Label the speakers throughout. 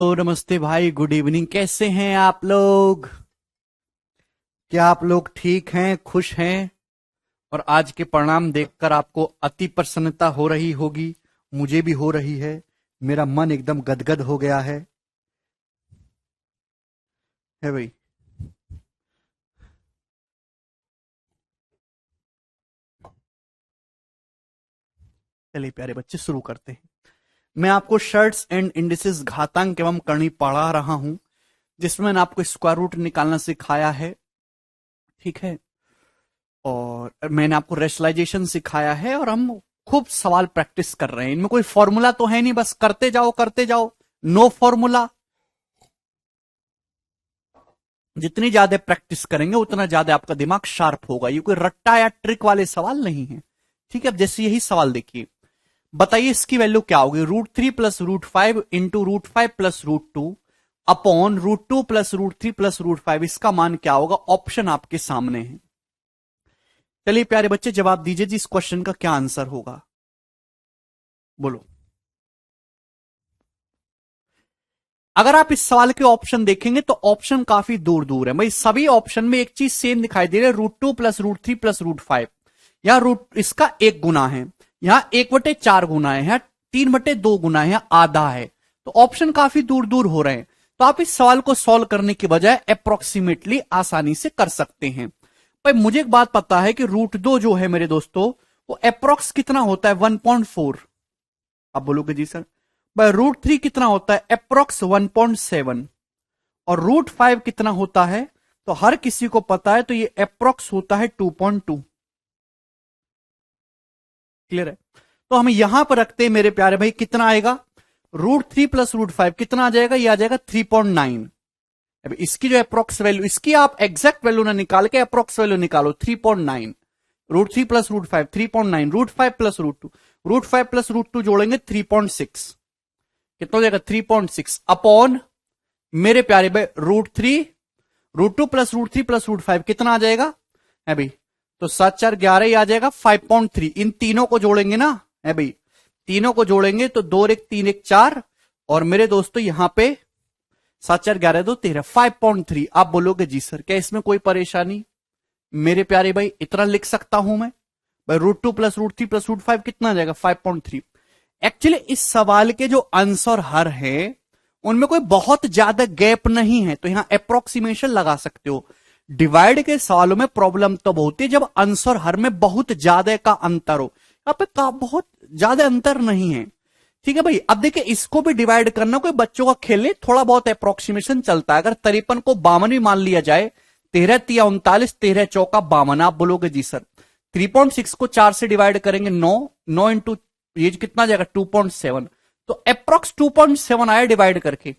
Speaker 1: तो नमस्ते भाई, गुड इवनिंग। कैसे हैं आप लोग? क्या आप लोग ठीक हैं, खुश हैं? और आज के परिणाम देखकर आपको अति प्रसन्नता हो रही होगी। मुझे भी हो रही है। मेरा मन एकदम गदगद हो गया है भाई। चलिए प्यारे बच्चे, शुरू करते हैं। मैं आपको शर्ट्स एंड इंडिसेस घातांक एवं करणी पढ़ा रहा हूं, जिसमें मैंने आपको स्क्वायर रूट निकालना सिखाया है। ठीक है। और मैंने आपको रेशनलाइजेशन सिखाया है, और हम खूब सवाल प्रैक्टिस कर रहे हैं। इनमें कोई फॉर्मूला तो है नहीं, बस करते जाओ करते जाओ। No formula. जितनी ज्यादा प्रैक्टिस करेंगे उतना ज्यादा आपका दिमाग शार्प होगा। ये कोई रट्टा या ट्रिक वाले सवाल नहीं है। ठीक है। अब जैसे यही सवाल देखिए, बताइए इसकी वैल्यू क्या होगी। √3 + √5 इंटू √5 + √2 अपॉन √2 + √3 + √5। इसका मान क्या होगा? ऑप्शन आपके सामने है। चलिए प्यारे बच्चे, जवाब दीजिए जी, इस क्वेश्चन का क्या आंसर होगा? बोलो। अगर आप इस सवाल के ऑप्शन देखेंगे तो ऑप्शन काफी दूर दूर है भाई। सभी ऑप्शन में एक चीज सेम दिखाई दे रही है, √2 + √3 + √5। यहां रूट इसका 1 गुना है, यहां 1/4 गुना है, यहां 3/2 गुना है, यहां आधा है। तो ऑप्शन काफी दूर दूर हो रहे हैं। तो आप इस सवाल को सॉल्व करने के बजाय अप्रोक्सीमेटली आसानी से कर सकते हैं। भाई मुझे एक बात पता है कि √2 जो है मेरे दोस्तों, वो अप्रोक्स कितना होता है? 1.4। आप बोलोगे जी सर, भाई √3 कितना होता है? अप्रोक्स 1.7। और √5 कितना होता है? तो हर किसी को पता है, तो ये अप्रोक्स होता है 2.2। क्लियर है? तो हम यहां पर रखते हैं मेरे प्यारे भाई, कितना आएगा? √3 + √5 कितना आ जाएगा? ये आ जाएगा 3.9। अब इसकी जो अप्रोक्स वैल्यू, इसकी आप एग्जैक्ट वैल्यू ना निकाल के अप्रोक्स वैल्यू निकालो। 3.9। √3 + √5 3.9, √5 + √2, √5 + √2 जोड़ेंगे 3.6। कितना हो जाएगा? 3.6 अपॉन मेरे प्यारे भाई √2 + √3 + √5 कितना आ जाएगा? है भाई, तो 7 4 11 ही आ जाएगा। 5.3 इन तीनों को जोड़ेंगे ना, है भाई, तीनों को जोड़ेंगे तो 2 1 3 1 4। और मेरे दोस्तों यहां पे 7 4 11 2 13, 5.3। आप बोलोगे जी सर, क्या इसमें कोई परेशानी? मेरे प्यारे भाई, इतना लिख सकता हूं मैं भाई। √2 + √3 + √5 कितना आ जाएगा? 5.3। एक्चुअली इस सवाल के जो आंसर हर है उनमें कोई बहुत ज्यादा गैप नहीं है, तो यहां अप्रोक्सीमेशन लगा सकते हो। डिवाइड के सवालों में प्रॉब्लम तब होती है जब आंसर हर में बहुत ज्यादा का अंतर हो। यहां पे बहुत ज्यादा अंतर नहीं है। ठीक है भाई। अब देखिए, इसको भी डिवाइड करना कोई बच्चों का खेल है, थोड़ा बहुत अप्रोक्सीमेशन चलता है। अगर 53 को 52 भी मान लिया जाए, 13 × 39, 13 चौका 52। आप बोलोगे जी सर, 3.6 को 4 से डिवाइड करेंगे 9, 9 इंटू ये कितना जाएगा? 2.7। तो अप्रोक्स 2.7 आया डिवाइड करके,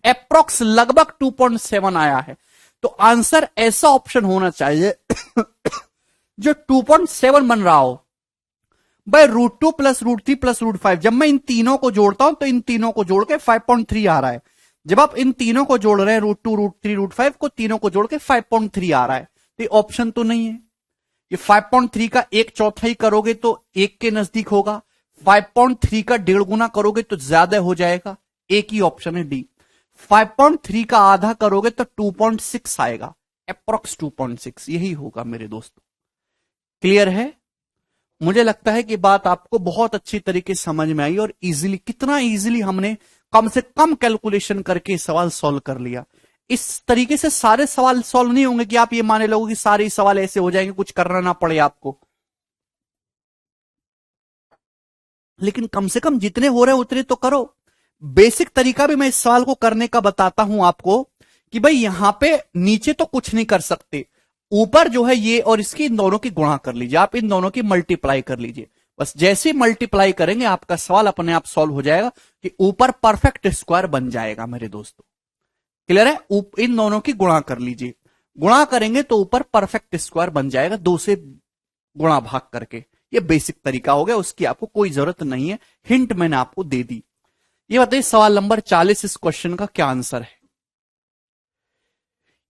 Speaker 1: अप्रोक्स लगभग 2.7 आया है। तो आंसर ऐसा ऑप्शन होना चाहिए जो 2.7 बन रहा हो। भाई √2 + √3 + √5, जब मैं इन तीनों को जोड़ता हूं तो इन तीनों को जोड़ के 5.3 आ रहा है। जब आप इन तीनों को जोड़ रहे हैं, √2 √3 √5 को, तीनों को जोड़ के 5.3 आ रहा है। तो ऑप्शन तो नहीं है। ये 5.3 का 1/4 करोगे तो 1 के नजदीक होगा। 5.3 का 1.5 गुना करोगे तो ज्यादा हो जाएगा। एक ही ऑप्शन है डी। 5.3 का आधा करोगे तो 2.6 आएगा। अप्रोक्स 2.6 यही होगा मेरे दोस्तों। क्लियर है? मुझे लगता है कि बात आपको बहुत अच्छी तरीके से समझ में आई, और इजीली, कितना इजीली हमने कम से कम कैलकुलेशन करके सवाल सॉल्व कर लिया। इस तरीके से सारे सवाल सॉल्व नहीं होंगे कि आप ये माने लोगे कि सारे सवाल ऐसे हो जाएंगे, कुछ करना ना पड़े आपको। लेकिन कम से कम जितने हो रहे हैं उतने तो करो। बेसिक तरीका भी मैं इस सवाल को करने का बताता हूं आपको, कि भाई यहां पे नीचे तो कुछ नहीं कर सकते, ऊपर जो है ये और इसकी, इन दोनों की गुणा कर लीजिए, आप इन दोनों की मल्टीप्लाई कर लीजिए। बस जैसे मल्टीप्लाई करेंगे आपका सवाल अपने आप सॉल्व हो जाएगा, कि ऊपर परफेक्ट स्क्वायर बन जाएगा मेरे दोस्तों। क्लियर है? इन दोनों की गुणा कर लीजिए। गुणा करेंगे तो ऊपर परफेक्ट स्क्वायर बन जाएगा, 2 से गुणा भाग करके। ये बेसिक तरीका हो गया, उसकी आपको कोई जरूरत नहीं है, हिंट मैंने आपको दे दी। ये बताइए सवाल नंबर 40, इस क्वेश्चन का क्या आंसर है?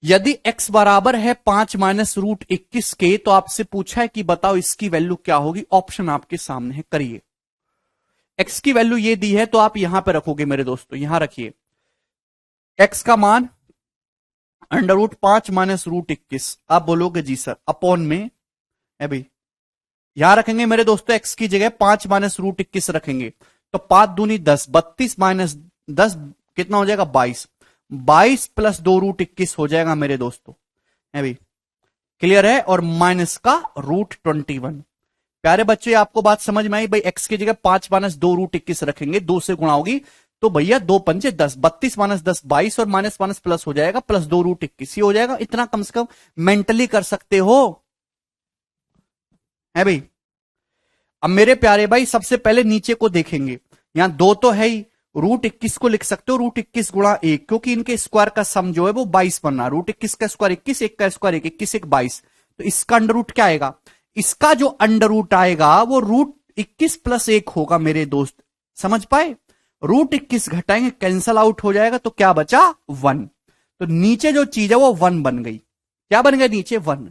Speaker 1: यदि x बराबर है 5 - √21 के, तो आपसे पूछा है कि बताओ इसकी वैल्यू क्या होगी। ऑप्शन आपके सामने है, करिए। x की वैल्यू ये दी है तो आप यहां पे रखोगे मेरे दोस्तों, यहां रखिए। एक्स का मान √5 माइनस √21। आप बोलोगे जी सर अपॉन में है भाई, यहां रखेंगे मेरे दोस्तों एक्स की जगह 5 माइनस √21 रखेंगे तो 5 दूनी 10, 32 माइनस 10 कितना हो जाएगा 22, 22 प्लस 2 √21 हो जाएगा मेरे दोस्तों, है भाई क्लियर है। और माइनस का √21। प्यारे बच्चे आपको बात समझ में आई भाई, एक्स की जगह 5 माइनस 2 √21 रखेंगे, 2 से गुणा होगी तो भैया 2 पंजे 10, 32 माइनस 10 22 और माइनस माइनस प्लस हो जाएगा प्लस 2 √21 ही हो जाएगा। इतना कम से कम मेंटली कर सकते हो, है भाई। अब मेरे प्यारे भाई सबसे पहले नीचे को देखेंगे, यहां 2 तो है ही, √21 को लिख सकते हो √21 गुणा 1, क्योंकि इनके स्क्वायर का सम जो है वो 22 बन रहा है। √21 का स्क्वायर 21, 1 का स्क्वायर 1, 21 1 22, तो इसका अंडर रूट क्या आएगा, इसका जो अंडर रूट आएगा वो √21 प्लस 1 होगा मेरे दोस्त, समझ पाए। √21 घटाएंगे कैंसल आउट हो जाएगा तो क्या बचा 1, तो नीचे जो चीज है वो 1 बन गई। क्या बन गया नीचे 1,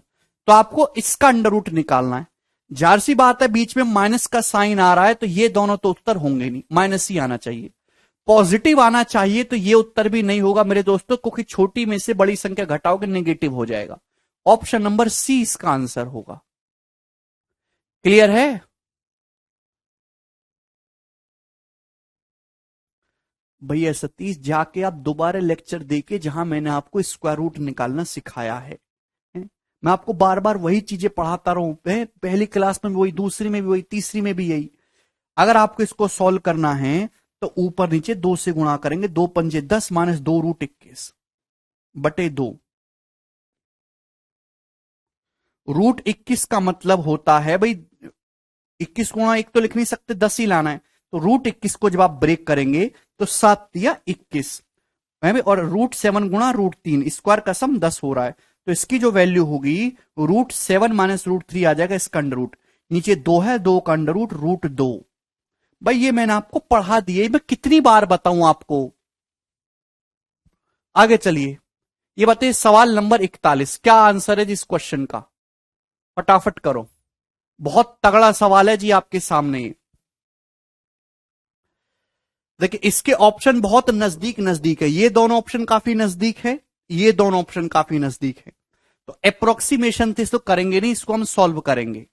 Speaker 1: तो आपको इसका अंडर रूट निकालना है। जाहिर सी बात है बीच में माइनस का साइन आ रहा है तो ये दोनों तो उत्तर होंगे नहीं, माइनस ही आना चाहिए। पॉजिटिव आना चाहिए तो ये उत्तर भी नहीं होगा मेरे दोस्तों, क्योंकि छोटी में से बड़ी संख्या घटाओगे नेगेटिव हो जाएगा। ऑप्शन नंबर सी इसका आंसर होगा। क्लियर है। भैया सतीश जाके आप दोबारा लेक्चर देके जहां मैंने आपको स्क्वायर रूट निकालना सिखाया है। मैं आपको बार बार वही चीजें पढ़ाता रहूं, पहली क्लास में भी वही, दूसरी में भी वही, तीसरी में भी यही। अगर आपको इसको सॉल्व करना है तो ऊपर नीचे 2 से गुणा करेंगे, 2 पंजे 10 माइनस 2 √21 बटे 2। √21 का मतलब होता है भाई 21 गुणा 1 तो लिख नहीं सकते, 10 ही लाना है, तो √21 को जब आप ब्रेक करेंगे तो 7 या 21, और √7 गुणा √3 स्क्वायर का सम 10 हो रहा है, तो इसकी जो वैल्यू होगी √7 माइनस √3 आ जाएगा इसका अंडर रूट। नीचे 2 है, 2 का अंडर रूट √2। भाई ये मैंने आपको पढ़ा दिए, मैं कितनी बार बताऊं आपको। आगे चलिए, ये बताइए सवाल नंबर 41 क्या आंसर है जिस क्वेश्चन का, फटाफट करो। बहुत तगड़ा सवाल है जी आपके सामने। देखिए इसके ऑप्शन बहुत नजदीक नजदीक है, ये दोनों ऑप्शन काफी नजदीक है, ये दोनों ऑप्शन काफी नजदीक है, तो अप्रोक्सीमेशन थे तो करेंगे नहीं, इसको हम सॉल्व करेंगे।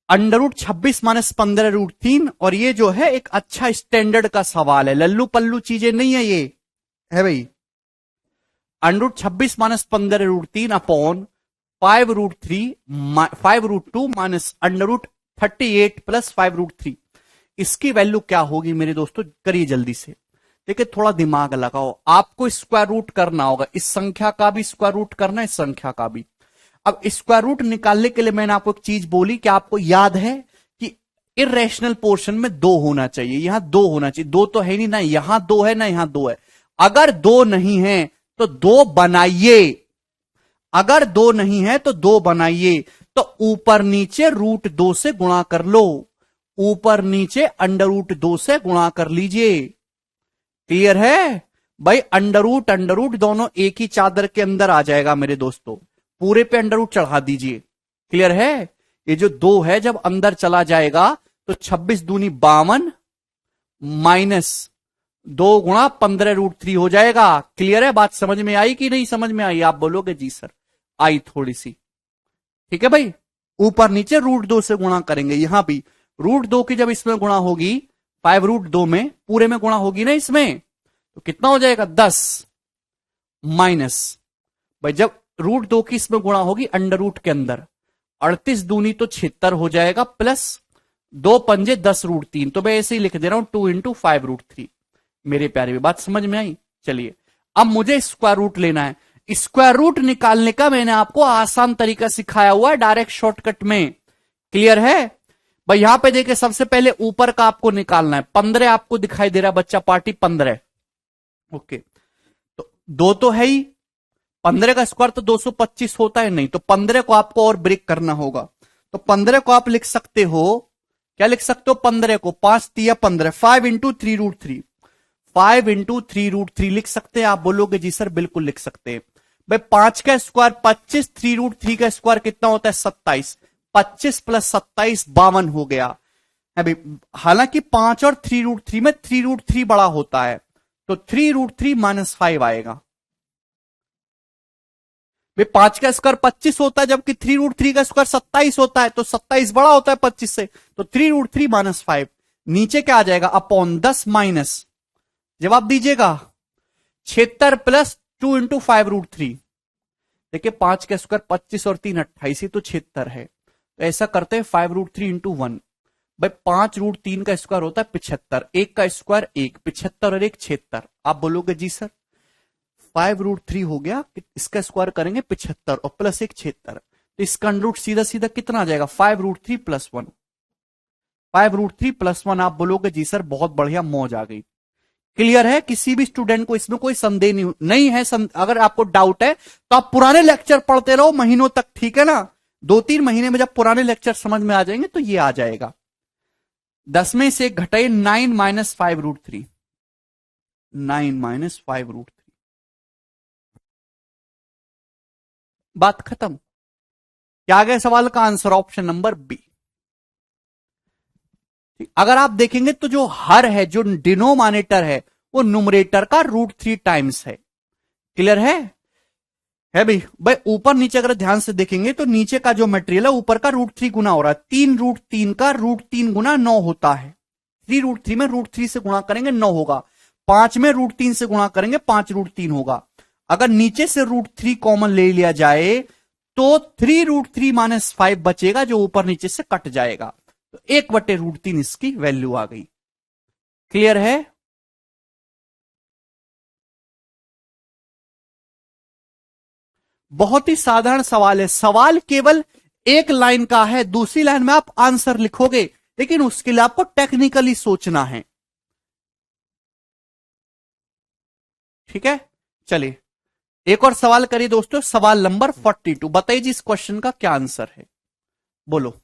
Speaker 1: अंडर रूट 26 माइनस 15 √3, और ये जो है एक अच्छा स्टैंडर्ड का सवाल है, लल्लू पल्लू चीजें नहीं है, ये है भाई। Under root 26 minus 15 √3 upon 5 √2 minus under root 38 plus 5 √3, इसकी वैल्यू क्या होगी मेरे दोस्तों, करिए जल्दी से। देखिए थोड़ा दिमाग लगाओ, आपको स्क्वायर रूट करना होगा, इस संख्या का भी स्क्वायर रूट करना है, इस संख्या का भी। अब स्क्वायर रूट निकालने के लिए मैंने आपको एक चीज बोली कि आपको याद है कि इरेशनल पोर्शन में 2 होना चाहिए, यहां 2 होना चाहिए, 2 तो है नहीं ना, यहां 2 है ना यहां 2 है। अगर 2 नहीं है तो 2 बनाइए, अगर 2 नहीं है तो 2 बनाइए, तो ऊपर नीचे √2 से गुणा कर लो, ऊपर नीचे अंडर रूट 2 से गुणा कर लीजिए। क्लियर है भाई, अंडर रूट दोनों एक ही चादर के अंदर आ जाएगा मेरे दोस्तों, पूरे पे अंडर रूट चढ़ा दीजिए। क्लियर है, ये जो 2 है जब अंदर चला जाएगा तो 26 दूनी 52 माइनस 2 गुणा 15 √3 हो जाएगा। क्लियर है, बात समझ में आई कि नहीं समझ में आई, आप बोलोगे जी सर आई थोड़ी सी। ठीक है भाई, ऊपर नीचे √2 से गुणा करेंगे, यहां भी √2 की जब इसमें गुणा होगी 5 √2 में पूरे में गुणा होगी ना इसमें, तो कितना हो जाएगा 10 माइनस, भाई जब √2 की इसमें गुणा होगी अंडर रूट के अंदर 38 दूनी तो 76 हो जाएगा, प्लस 2 पंजे 10 √3, तो मैं ऐसे ही लिख दे रहा हूं 2 × 5 √3। मेरे प्यारे बात समझ में आई। चलिए अब मुझे स्क्वायर रूट लेना है, स्क्वायर रूट निकालने का मैंने आपको आसान तरीका सिखाया हुआ है डायरेक्ट शॉर्टकट में। क्लियर है भाई, यहां पे देखिए सबसे पहले ऊपर का आपको निकालना है, 15 आपको दिखाई दे रहा है बच्चा पार्टी 15, ओके, तो 2 तो है ही, 15 का स्क्वायर तो 225 होता है नहीं, तो 15 को आपको और ब्रेक करना होगा, तो 15 को आप लिख सकते हो, क्या लिख सकते हो 15 को 5 3 15, 5 × 3 √3, 5 × 3 √3 लिख सकते हैं। आप बोलोगे जी सर बिल्कुल लिख सकते हैं भाई, 5 का स्क्वायर 25, 3 √3 का स्क्वायर कितना होता है 27, 25 प्लस 27 52 हो गया है भाई। हालांकि 5 और 3 √3 में 3 √3 बड़ा होता है, तो 3√3 -5 आएगा। भाई 5 का स्क्वायर 25 होता है, जबकि 3√3 का स्क्वायर 27 होता है, तो 27 बड़ा होता है 25 से, तो 3√3 -5 नीचे क्या आ जाएगा, अपॉन 10 माइनस, जवाब दीजिएगा 76 प्लस 2 इंटू 5√3। देखिए 5 का स्क्वायर 25 और 3 28, तो 76 है। तो ऐसा करते हैं 5√3 इंटू 1। भाई 5√3 का स्क्वायर होता है 75, एक का स्क्वायर 1, 75 और 1 76। आप बोलोगे जी सर 5√3 हो गया, इसका स्क्वायर करेंगे 75 और प्लस 1 76, तो इसका अंडर सीधा सीधा कितना आ जाएगा 5√3 प्लस 1। 5√3 प्लस 1 आप बोलोगे जी सर बहुत बढ़िया, मौज आ गई। क्लियर है? किसी भी स्टूडेंट को इसमें कोई संदेह नहीं है। अगर आपको डाउट है तो आप पुराने लेक्चर पढ़ते रहो महीनों तक, ठीक है ना। 2-3 महीने में जब पुराने लेक्चर समझ में आ जाएंगे तो ये आ जाएगा। 10 में से घटाइए 9 माइनस 5√3, 9 माइनस 5√3, बात खत्म। क्या आ गया सवाल का आंसर? Option number B. अगर आप देखेंगे तो जो हर है, जो डिनोमिनेटर है, वो न्यूमरेटर का √3 टाइम्स है। क्लियर है भाई? भाई ऊपर नीचे अगर ध्यान से देखेंगे तो नीचे का जो मटेरियल है ऊपर का √3 गुना हो रहा है। 3√3 का √3 गुना 9 होता है। 3√3 में √3 से गुणा करेंगे 9 होगा, 5 में √3 से गुणा करेंगे 5√3 होगा। अगर नीचे से √3 कॉमन ले लिया जाए तो 3√3 माइनस 5 बचेगा, जो ऊपर नीचे से कट जाएगा, तो 1/√3 इसकी वैल्यू आ गई। क्लियर है? बहुत ही साधारण सवाल है। सवाल केवल एक लाइन का है, दूसरी लाइन में आप आंसर लिखोगे, लेकिन उसके लिए आपको टेक्निकली सोचना है। ठीक है, चलिए एक और सवाल करिए दोस्तों। सवाल नंबर 42 बताइए जी, इस क्वेश्चन का क्या आंसर है? बोलो।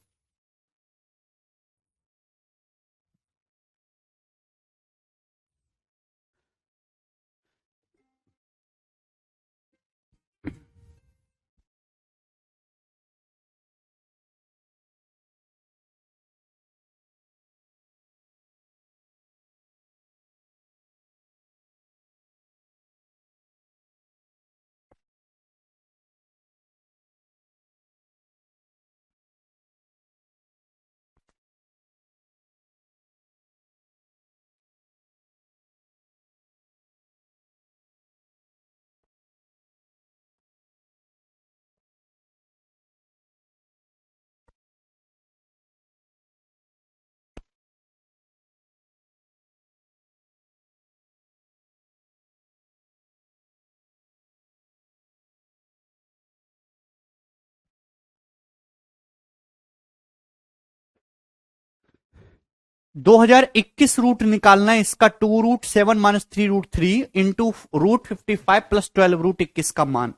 Speaker 1: $2021 रूट निकालना है इसका। 2√7 माइनस 3√3 इंटू √55 प्लस 12 √21 का मान।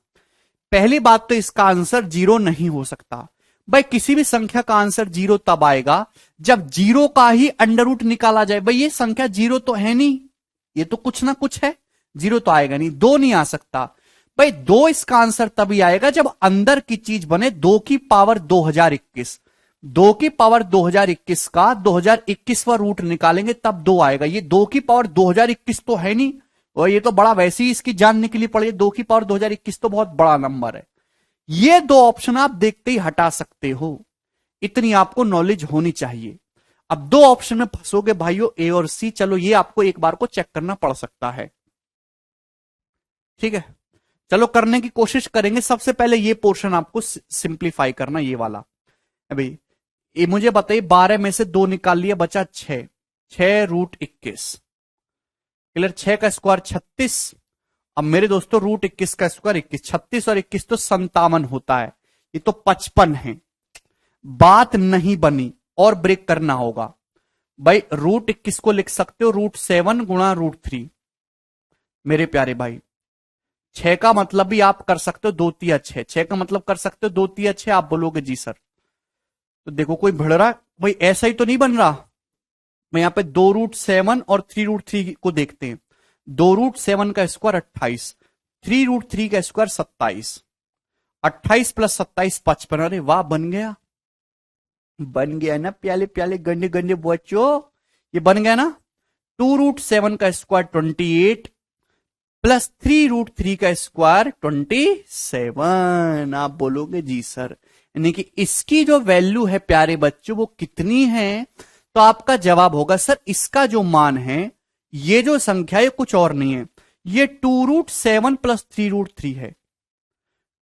Speaker 1: पहली बात तो इसका आंसर 0 नहीं हो सकता। भाई किसी भी संख्या का आंसर 0 तब आएगा जब 0 का ही अंडर रूट निकाला जाए। भाई ये संख्या 0 तो है नहीं, ये तो कुछ ना कुछ है, 0 तो आएगा नहीं, 2 नहीं आ सकता। भाई 2 इसका आंसर तभी आएगा जब अंदर की चीज बने 2 की पावर 2021। 2 की पावर 2021 का 2021वां रूट निकालेंगे तब 2 आएगा। ये 2 की पावर 2021 तो है नहीं, और ये तो बड़ा वैसे ही इसकी जान निकली पड़ी। 2 की पावर 2021 तो बहुत बड़ा नंबर है। ये 2 ऑप्शन आप देखते ही हटा सकते हो, इतनी आपको नॉलेज होनी चाहिए। अब 2 ऑप्शन में फंसोगे भाइयों, ए और सी। चलो ये आपको एक बार को चेक करना पड़ सकता है, ठीक है। चलो करने की कोशिश करेंगे। सबसे पहले ये पोर्शन आपको सिंप्लीफाई करना, ये वाला। अभी ये मुझे बताइए, 12 में से 2 निकाल लिया, बचा 6, 6√21। क्लियर? 6 का स्क्वायर 36। अब मेरे दोस्तों √21 का स्क्वायर 21, 36 और 21 तो 57 होता है, ये तो 55 है। बात नहीं बनी और ब्रेक करना होगा। भाई √21 को लिख सकते हो √7 गुणा √3। मेरे प्यारे भाई 6 का मतलब भी आप कर सकते हो 2 तिया 6, 6 का मतलब कर सकते हो 2 तिया 6। आप बोलोगे जी सर, तो देखो कोई भिड़ रहा है भाई, ऐसा ही तो नहीं बन रहा। मैं यहां पे 2√7 और 3√3 को देखते हैं। 2√7 का स्क्वायर 28, 3√3 का स्क्वायर 27, 28 प्लस 27 55। अरे वाह, बन गया, बन गया ना प्याले प्याले गंडे गंडे बच्चों, ये बन गया ना। 2√7 का स्क्वायर 28, प्लस 3√3 का स्क्वायर 27। आप बोलोगे जी सर, यानी कि इसकी जो वैल्यू है प्यारे बच्चों वो कितनी है? तो आपका जवाब होगा सर इसका जो मान है, ये जो संख्या है कुछ और नहीं है, ये 2√7 प्लस 3√3 है।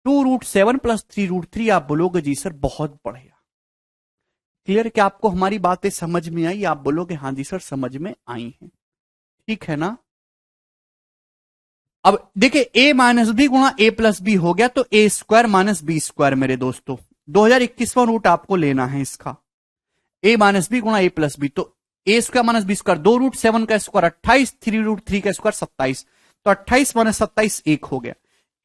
Speaker 1: 2√7 प्लस 3√3। आप बोलोगे जी सर बहुत बढ़िया। क्लियर? क्या आपको हमारी बातें समझ में आई? आप बोलोगे हाँ जी सर समझ में आई हैं। ठीक है ना? अब देखिए a माइनस बी गुणा a प्लस बी हो गया, तो a square minus B square मेरे दोस्तों 2021वां रूट आपको लेना है इसका। a माइनस बी गुणा a प्लस बी, तो a square minus B square 2√7 का स्क्वायर 28, 3√3 का स्क्वायर 27, तो 28 माइनस 27 1 हो गया।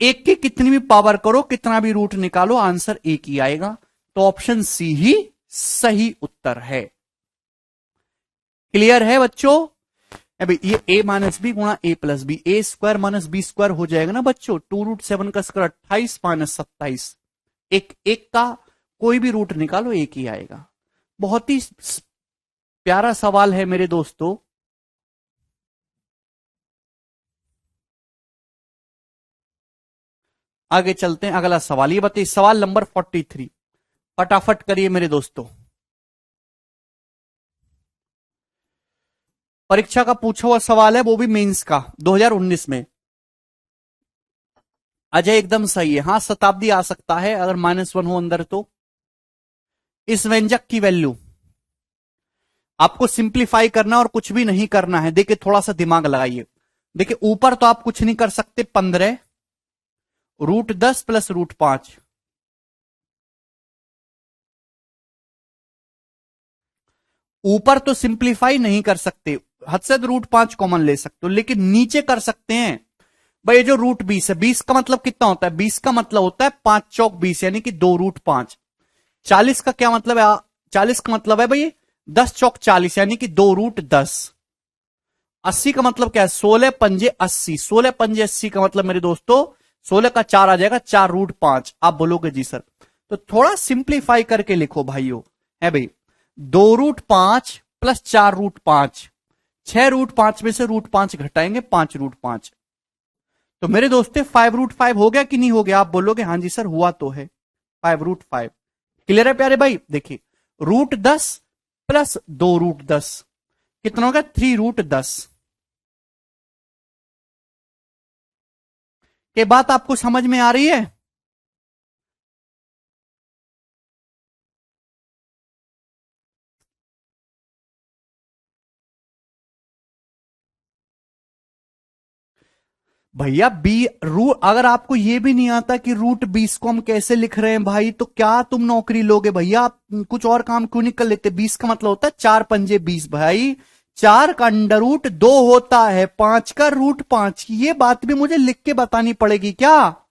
Speaker 1: एक की कितनी भी पावर करो, कितना भी रूट निकालो, आंसर एक ही आएगा। तो ऑप्शन सी ही सही उत्तर है। क्लियर है बच्चों? अभी ये a माइनस बी गुणा a plus B, A square minus B square हो जाएगा ना बच्चों। 2√7 का स्क्वायर 28 माइनस 27, एक एक का कोई भी रूट निकालो एक ही आएगा। बहुत ही प्यारा सवाल है मेरे दोस्तों। आगे चलते हैं, अगला सवाल ये बताइए, सवाल नंबर 43, फटाफट करिए मेरे दोस्तों। परीक्षा का पूछा हुआ सवाल है, वो भी मेंस का 2019 में। अजय एकदम सही है। हाँ शताब्दी आ सकता है अगर -1 हो अंदर तो। इस व्यंजक की वैल्यू आपको सिंप्लीफाई करना और कुछ भी नहीं करना है। देखिए थोड़ा सा दिमाग लगाइए। देखिए ऊपर तो आप कुछ नहीं कर सकते, 15√10 प्लस √5, ऊपर तो सिंप्लीफाई नहीं कर सकते, हद से √5 कॉमन ले सकते हो, लेकिन नीचे कर सकते हैं। भाई ये जो √20 है, 20 का मतलब कितना होता है? 20 का मतलब होता है 5 चौक 20, यानी कि 2√5। 40 का क्या मतलब है? 40 का मतलब है भाई 10 चौक 40, यानी कि 2√10। 80 का मतलब क्या है? 16 पंजे 80, 16 पंजे 80 का मतलब मेरे दोस्तों 16 का 4 आ जाएगा, 4√5। आप बोलोगे जी सर, तो थोड़ा सिंप्लीफाई करके लिखो भाइयों। है भाई 2√5 प्लस 4√5, 6√5 में से √5 घटाएंगे 5√5, तो मेरे दोस्तों 5√5 हो गया कि नहीं हो गया? आप बोलोगे हाँ जी सर हुआ तो है 5√5। क्लियर है प्यारे भाई? देखिए √10 प्लस 2√10 कितना हो गया? 3√10। ये बात आपको समझ में आ रही है? भैया अगर आपको यह भी नहीं आता कि √20 को हम कैसे लिख रहे हैं भाई, तो क्या तुम नौकरी लोगे भैया? आप कुछ और काम क्यों नहीं कर लेते? 20 का मतलब होता है 4 पंजे 20 भाई, 4 का √2 होता है, 5 का √5। ये बात भी मुझे लिख के बतानी पड़ेगी क्या?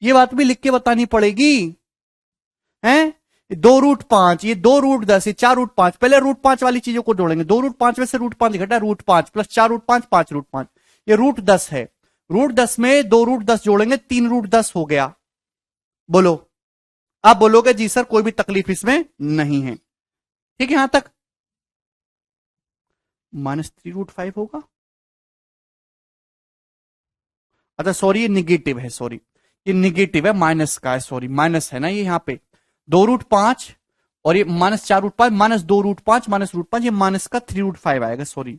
Speaker 1: ये बात भी लिख के बतानी पड़ेगी हैं? 2√5, ये 2√10, ये 4√5। पहले √5 वाली चीजों को जोड़ेंगे। 2√5 में से √5 घटा √5 प्लस 4√5 5√5, ये √10 है। √10 में 2√10 जोड़ेंगे 3√10 हो गया। बोलो, आप बोलोगे जी सर कोई भी तकलीफ इसमें नहीं है। ठीक है यहां तक? -3√5 होगा। अच्छा सॉरी, ये निगेटिव है, सॉरी ये निगेटिव है, माइनस का है, सॉरी माइनस है ना ये यहाँ पे। 2√5 और ये -4√5 -2√5 -√5, ये माइनस का 3√5 आएगा। सॉरी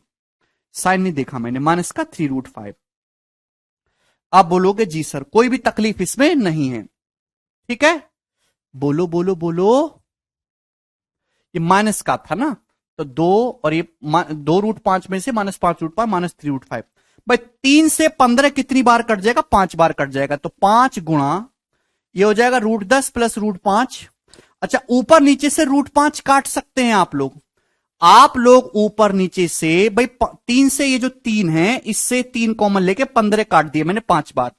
Speaker 1: साइन नहीं देखा मैंने, माइनस का 3√5। आप बोलोगे जी सर कोई भी तकलीफ इसमें नहीं है। ठीक है, बोलो बोलो बोलो। ये माइनस का था ना, तो 2 और ये 2√5 में से -5√5 -3√5। भाई 3 से 15 कितनी बार कट जाएगा? 5 बार कट जाएगा, तो 5 गुणा ये हो जाएगा √10 प्लस √5। अच्छा ऊपर नीचे से √5 काट सकते हैं आप लोग। आप लोग ऊपर नीचे से भाई 3 से ये जो 3 है इससे 3 कॉमन लेके 15 काट दिए मैंने 5 बार।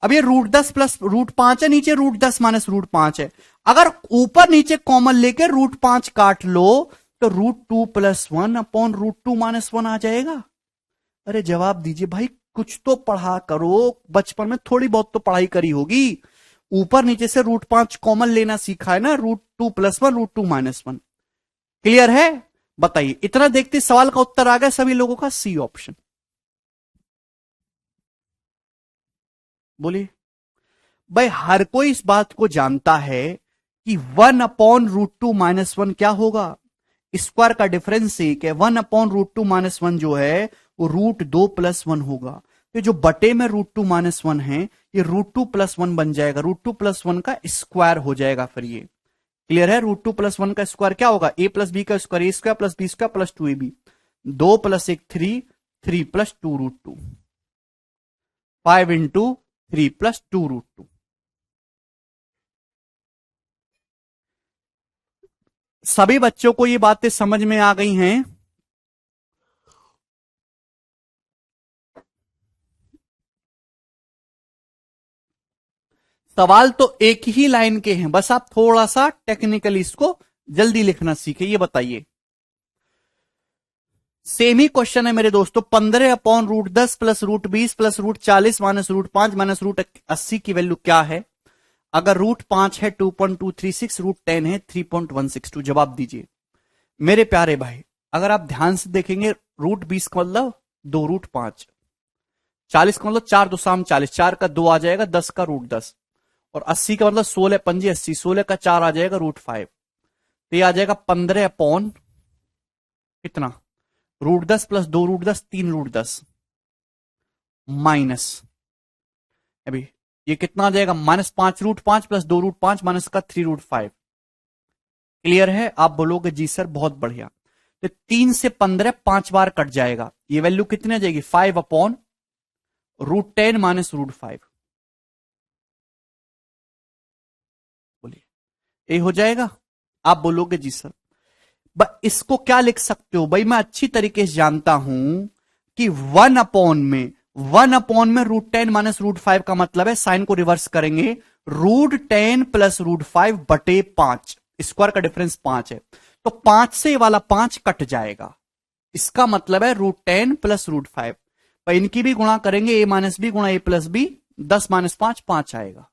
Speaker 1: अब ये √10 प्लस √5 है, नीचे √10 माइनस √5 है। अगर ऊपर नीचे कॉमन लेके √5 काट लो तो √2 प्लस 1 अपॉन √2 माइनस 1 आ जाएगा। अरे जवाब दीजिए भाई, कुछ तो पढ़ा करो, बचपन में थोड़ी बहुत तो पढ़ाई करी होगी। ऊपर नीचे से √5 कॉमन लेना सीखा है ना, √2 प्लस 1 √2 माइनस 1। क्लियर है? बताइए, इतना देखते सवाल का उत्तर आ गया सभी लोगों का सी ऑप्शन। बोलिए भाई, हर कोई इस बात को जानता है कि 1/√2 - 1 क्या होगा? स्क्वायर का डिफरेंस एक है। 1/√2 - 1 जो है वो √2 + 1 होगा। तो जो बटे में √2 - 1 है, ये √2 + 1 बन जाएगा। √2 + 1 का स्क्वायर हो जाएगा। फिर ये क्लियर है? √2 + 1 का स्क्वायर क्या होगा? a + b का स्क्वायर, a² + b² + 2ab। 2 + 1 3, 3 + 2 √2, 5 × 3 + 2 √2। सभी बच्चों को ये बातें समझ में आ गई हैं? सवाल तो एक ही लाइन के हैं, बस आप थोड़ा सा टेक्निकली इसको जल्दी लिखना सीखे। ये बताइए, सेम ही क्वेश्चन है मेरे दोस्तों। 15/√10 + √20 + √40 - √5 - √80 की वैल्यू क्या है? अगर √5 है 2.236, √10 है 3.162। जवाब दीजिए मेरे प्यारे भाई। अगर आप ध्यान से देखेंगे, √20 का मतलब 2 √5, 40 का मतलब 4 2 शाम 40, 4 का 2 आ जाएगा, 10 का √10, और 80 का मतलब 16 पंजे 80, 16 का 4 आ जाएगा √5। तो ये आ जाएगा 15 अपॉन कितना? √10 + 2 √10, 3 √10 माइनस, अभी ये कितना आ जाएगा? -5 √5 + 2 √5 माइनस का 3 √5। क्लियर है? आप बोलोगे जी सर बहुत बढ़िया। तो 3 से 15 5 बार कट जाएगा। ये वैल्यू कितनी आ जाएगी? 5/√10 - √5। बोलिए ये हो जाएगा? आप बोलोगे जी सर। इसको क्या लिख सकते हो भाई? मैं अच्छी तरीके से जानता हूं कि 1/में √10 - √5 का मतलब है, साइन को रिवर्स करेंगे, √10 + √5 बटे 5। स्क्वायर का डिफरेंस 5 है, तो 5 से वाला 5 कट जाएगा। इसका मतलब है √10 + √5। पर इनकी भी गुणा करेंगे, a - b गुणा a + b, 10 - 5 5 आएगा।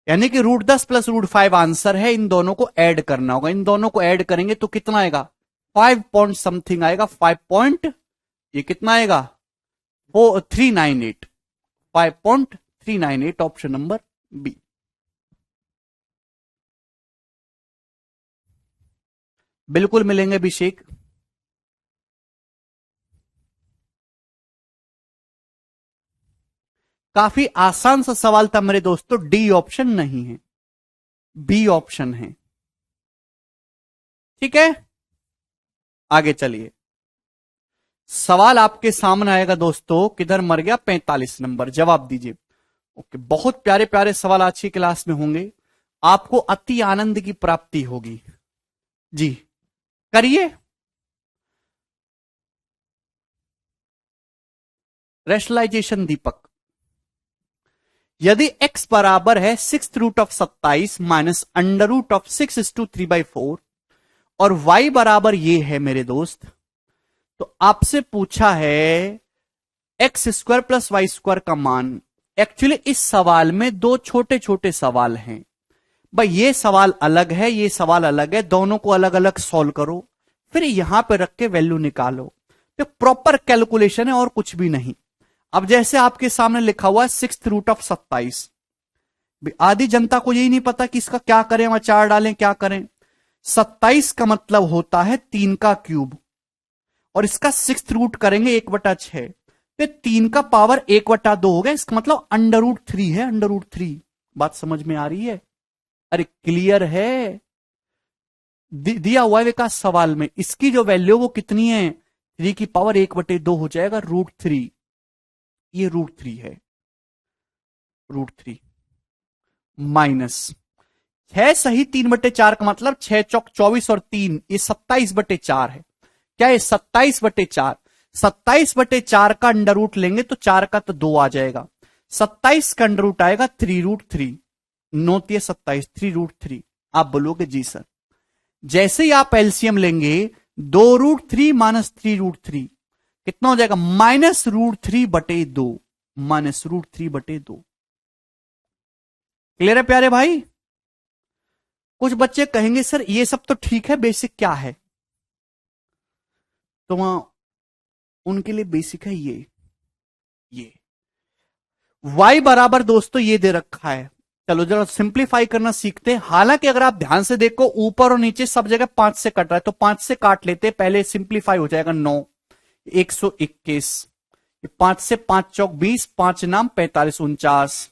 Speaker 1: यानी कि √10 + √5 आंसर है। इन दोनों को ऐड करना होगा। इन दोनों को ऐड करेंगे तो कितना आएगा? 5 पॉइंट समथिंग आएगा। 5 पॉइंट, ये कितना आएगा? वो 398, 5.398, ऑप्शन नंबर बी। बिल्कुल मिलेंगे अभिषेक। काफी आसान सा सवाल था मेरे दोस्तों। डी ऑप्शन नहीं है, बी ऑप्शन है। ठीक है, आगे चलिए। सवाल आपके सामने आएगा दोस्तों, किधर मर गया? 45 नंबर, जवाब दीजिए। ओके, बहुत प्यारे प्यारे सवाल आज की क्लास में होंगे, आपको अति आनंद की प्राप्ति होगी। जी करिए। रेशनलाइजेशन दीपक, यदि x बराबर है 6√27 माइनस √6 × 3/4 और y बराबर ये है मेरे दोस्त, तो आपसे पूछा है x² + y² का मान। एक्चुअली इस सवाल में दो छोटे छोटे सवाल हैं भाई। ये सवाल अलग है, ये सवाल अलग है, दोनों को अलग अलग सॉल्व करो, फिर यहां पे रख के वैल्यू निकालो। तो प्रॉपर कैलकुलेशन है और कुछ भी नहीं। अब जैसे आपके सामने लिखा हुआ है 6√27, आधी जनता को यही नहीं पता कि इसका क्या करें, वहां 4 डालें क्या करें। 27 का मतलब होता है 3 का क्यूब, और इसका 6 रूट करेंगे 1/6, तो 3 का पावर 1/2 हो गया। इसका मतलब √3 है, √3। बात समझ में आ रही है? अरे क्लियर है? दिया हुआ है विकास सवाल में, इसकी जो वैल्यू वो कितनी है? 3 की पावर 1/2 हो जाएगा √3। ये √3 है, √3 माइनस 6 सही 3/4 का मतलब 6 चौक 24 और 3 ये 27/4 है। क्या ये 27/4? 27/4 का अंडर रूट लेंगे तो 4 का तो 2 आ जाएगा। 27 का अंडर रूट आएगा 3√3, 9×27 3√3। आप बोलोगे जी सर। जैसे ही आप एलसीएम लेंगे 2√3 माइनस 3√3 कितना हो जाएगा? -√3/2, -√3/2। क्लियर है प्यारे भाई? कुछ बच्चे कहेंगे सर ये सब तो ठीक है, बेसिक क्या है? तो वहां उनके लिए बेसिक है ये y बराबर दोस्तों ये दे रखा है। चलो जरा सिंप्लीफाई करना सीखते हैं। हालांकि अगर आप ध्यान से देखो ऊपर और नीचे सब जगह 5 से कट रहा है, तो 5 से काट लेते हैं, पहले सिंप्लीफाई हो जाएगा 9, 121, 5 से 5 चौक 20, 5 नाम 45, 49,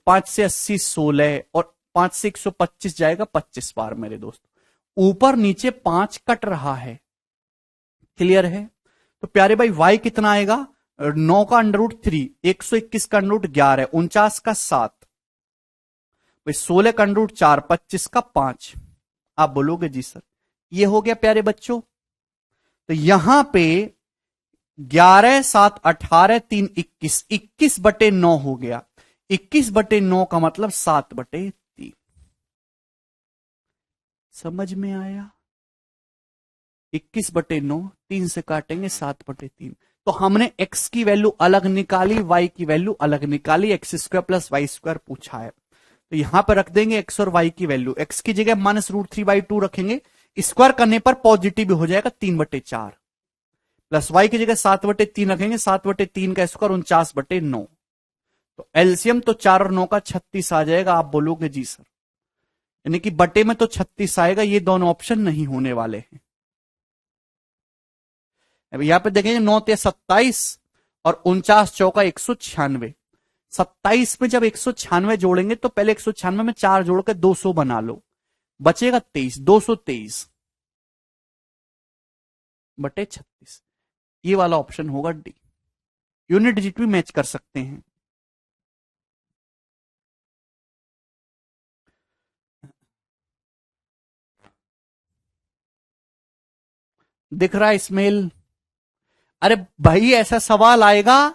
Speaker 1: 5 से 80 16, और 5 से 125 जाएगा 25 बार मेरे दोस्त। ऊपर नीचे 5 कट रहा है, क्लियर है। तो प्यारे भाई y कितना आएगा, 9 का √3, 121 का √11, 49 का 7, 16 का √4, 25 का 5। आप बोलोगे जी सर ये हो गया प्यारे बच्चों। तो यहां पे 11 7 18 3 21, 21/9 हो गया। 21/9 का मतलब 7/3। समझ में आया? 21/9, 3 से काटेंगे 7/3। तो हमने x की वैल्यू अलग निकाली, y की वैल्यू अलग निकाली, x² + y² पूछा है। तो यहां पर रख देंगे x और y की वैल्यू। x की जगह -√3/2 रखेंगे, स्क्वायर करने पर पॉजिटिव हो जाएगा 3/4, प्लस y की जगह 7/3 रखेंगे, 7/3 का स्क्वायर 49/9। तो एलसीएम तो 4 और 9 का 36 आ जाएगा। आप बोलोगे जी सर, यानी कि बटे में तो 36 आएगा, ये दोनों ऑप्शन नहीं होने वाले हैं। अब यहां पे देखेंगे 9 × 27 और 49 चौका 196। 27 में जब 196 जोड़ेंगे तो पहले 196 में 4 जोड़ के 200 बना लो, बचेगा 23, 223 बटे 36। ये वाला ऑप्शन होगा डी। यूनिट डिजिट भी मैच कर सकते हैं। दिख रहा है इस्माइल? अरे भाई ऐसा सवाल आएगा,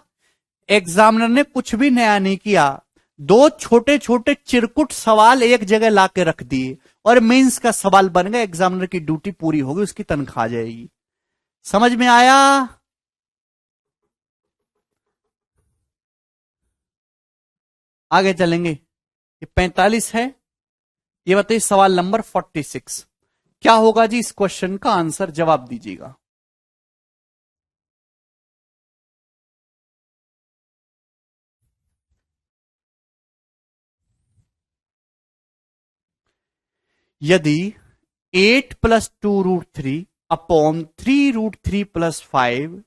Speaker 1: एग्जामिनर ने कुछ भी नया नहीं किया, 2 छोटे छोटे चिरकुट सवाल एक जगह लाके रख दिए और मेंस का सवाल बन गया। एग्जामिनर की ड्यूटी पूरी होगी, उसकी तनख्वाह जाएगी। समझ में आया? आगे चलेंगे। ये 45 है। ये बताइए सवाल नंबर 46 क्या होगा जी? इस क्वेश्चन का आंसर जवाब दीजिएगा। यदि 8 + 2√3 अपॉन 3√3 + 5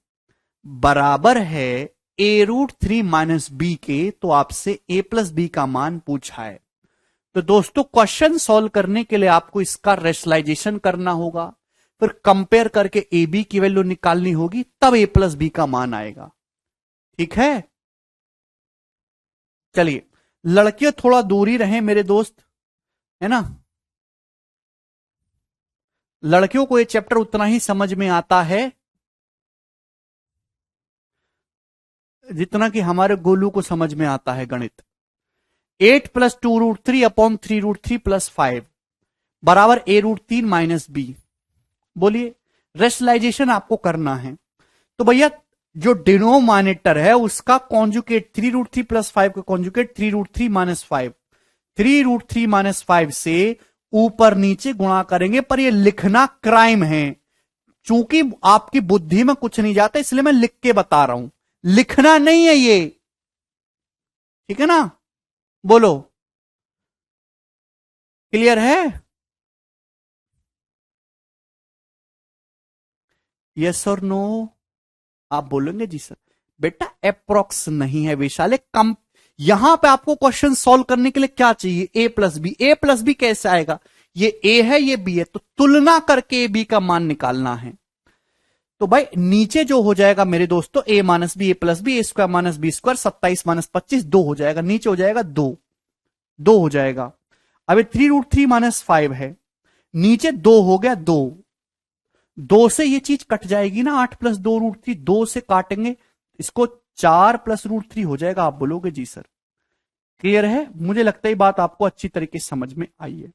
Speaker 1: बराबर है a√3 - b के, तो आपसे a + b का मान पूछा है। तो दोस्तों क्वेश्चन सॉल्व करने के लिए आपको इसका रेशनलाइजेशन करना होगा, फिर कंपेयर करके ए बी की वैल्यू निकालनी होगी, तब a + b का मान आएगा। ठीक है, चलिए लड़कियां थोड़ा दूरी रहे मेरे दोस्त, है ना। लड़कियों को ये चैप्टर उतना ही समझ में आता है जितना कि हमारे गोलू को समझ में आता है गणित। 8 + 2√3 अपॉन 3√3 + 5 बराबर a√3 - b। बोलिए, रेशनलाइजेशन आपको करना है। तो भैया जो डिनोमिनेटर है उसका कॉन्जुकेट 3√3 + 5 का कॉन्जुकेट 3√3 - 5, 3√3 - 5 से ऊपर नीचे गुणा करेंगे, पर ये लिखना क्राइम है। चूंकि आपकी बुद्धि में कुछ नहीं जाता इसलिए मैं लिख के बता रहा हूं, लिखना नहीं है ये। ठीक है ना? बोलो, क्लियर है? यस और नो? आप बोलेंगे जी सर। बेटा अप्रोक्स नहीं है विशाल, कम। यहां पे आपको क्वेश्चन सॉल्व करने के लिए क्या चाहिए? a + b। a + b कैसे आएगा? ये a है ये b है, तो तुलना करके b का मान निकालना है। तो भाई नीचे जो हो जाएगा मेरे दोस्तों a - b, a + b, a² - b², 27 - 25 2 हो जाएगा, नीचे हो जाएगा 2, 2 हो जाएगा। अब 3√3 - 5 है, नीचे 2 हो गया, 2, 2 से ये चीज कट जाएगी ना, 8 + 2√3, 2 से काटेंगे इसको, 4 + √3 हो जाएगा। आप बोलोगे जी सर। क्लियर है? मुझे लगता है बात आपको अच्छी तरीके से समझ में आई है।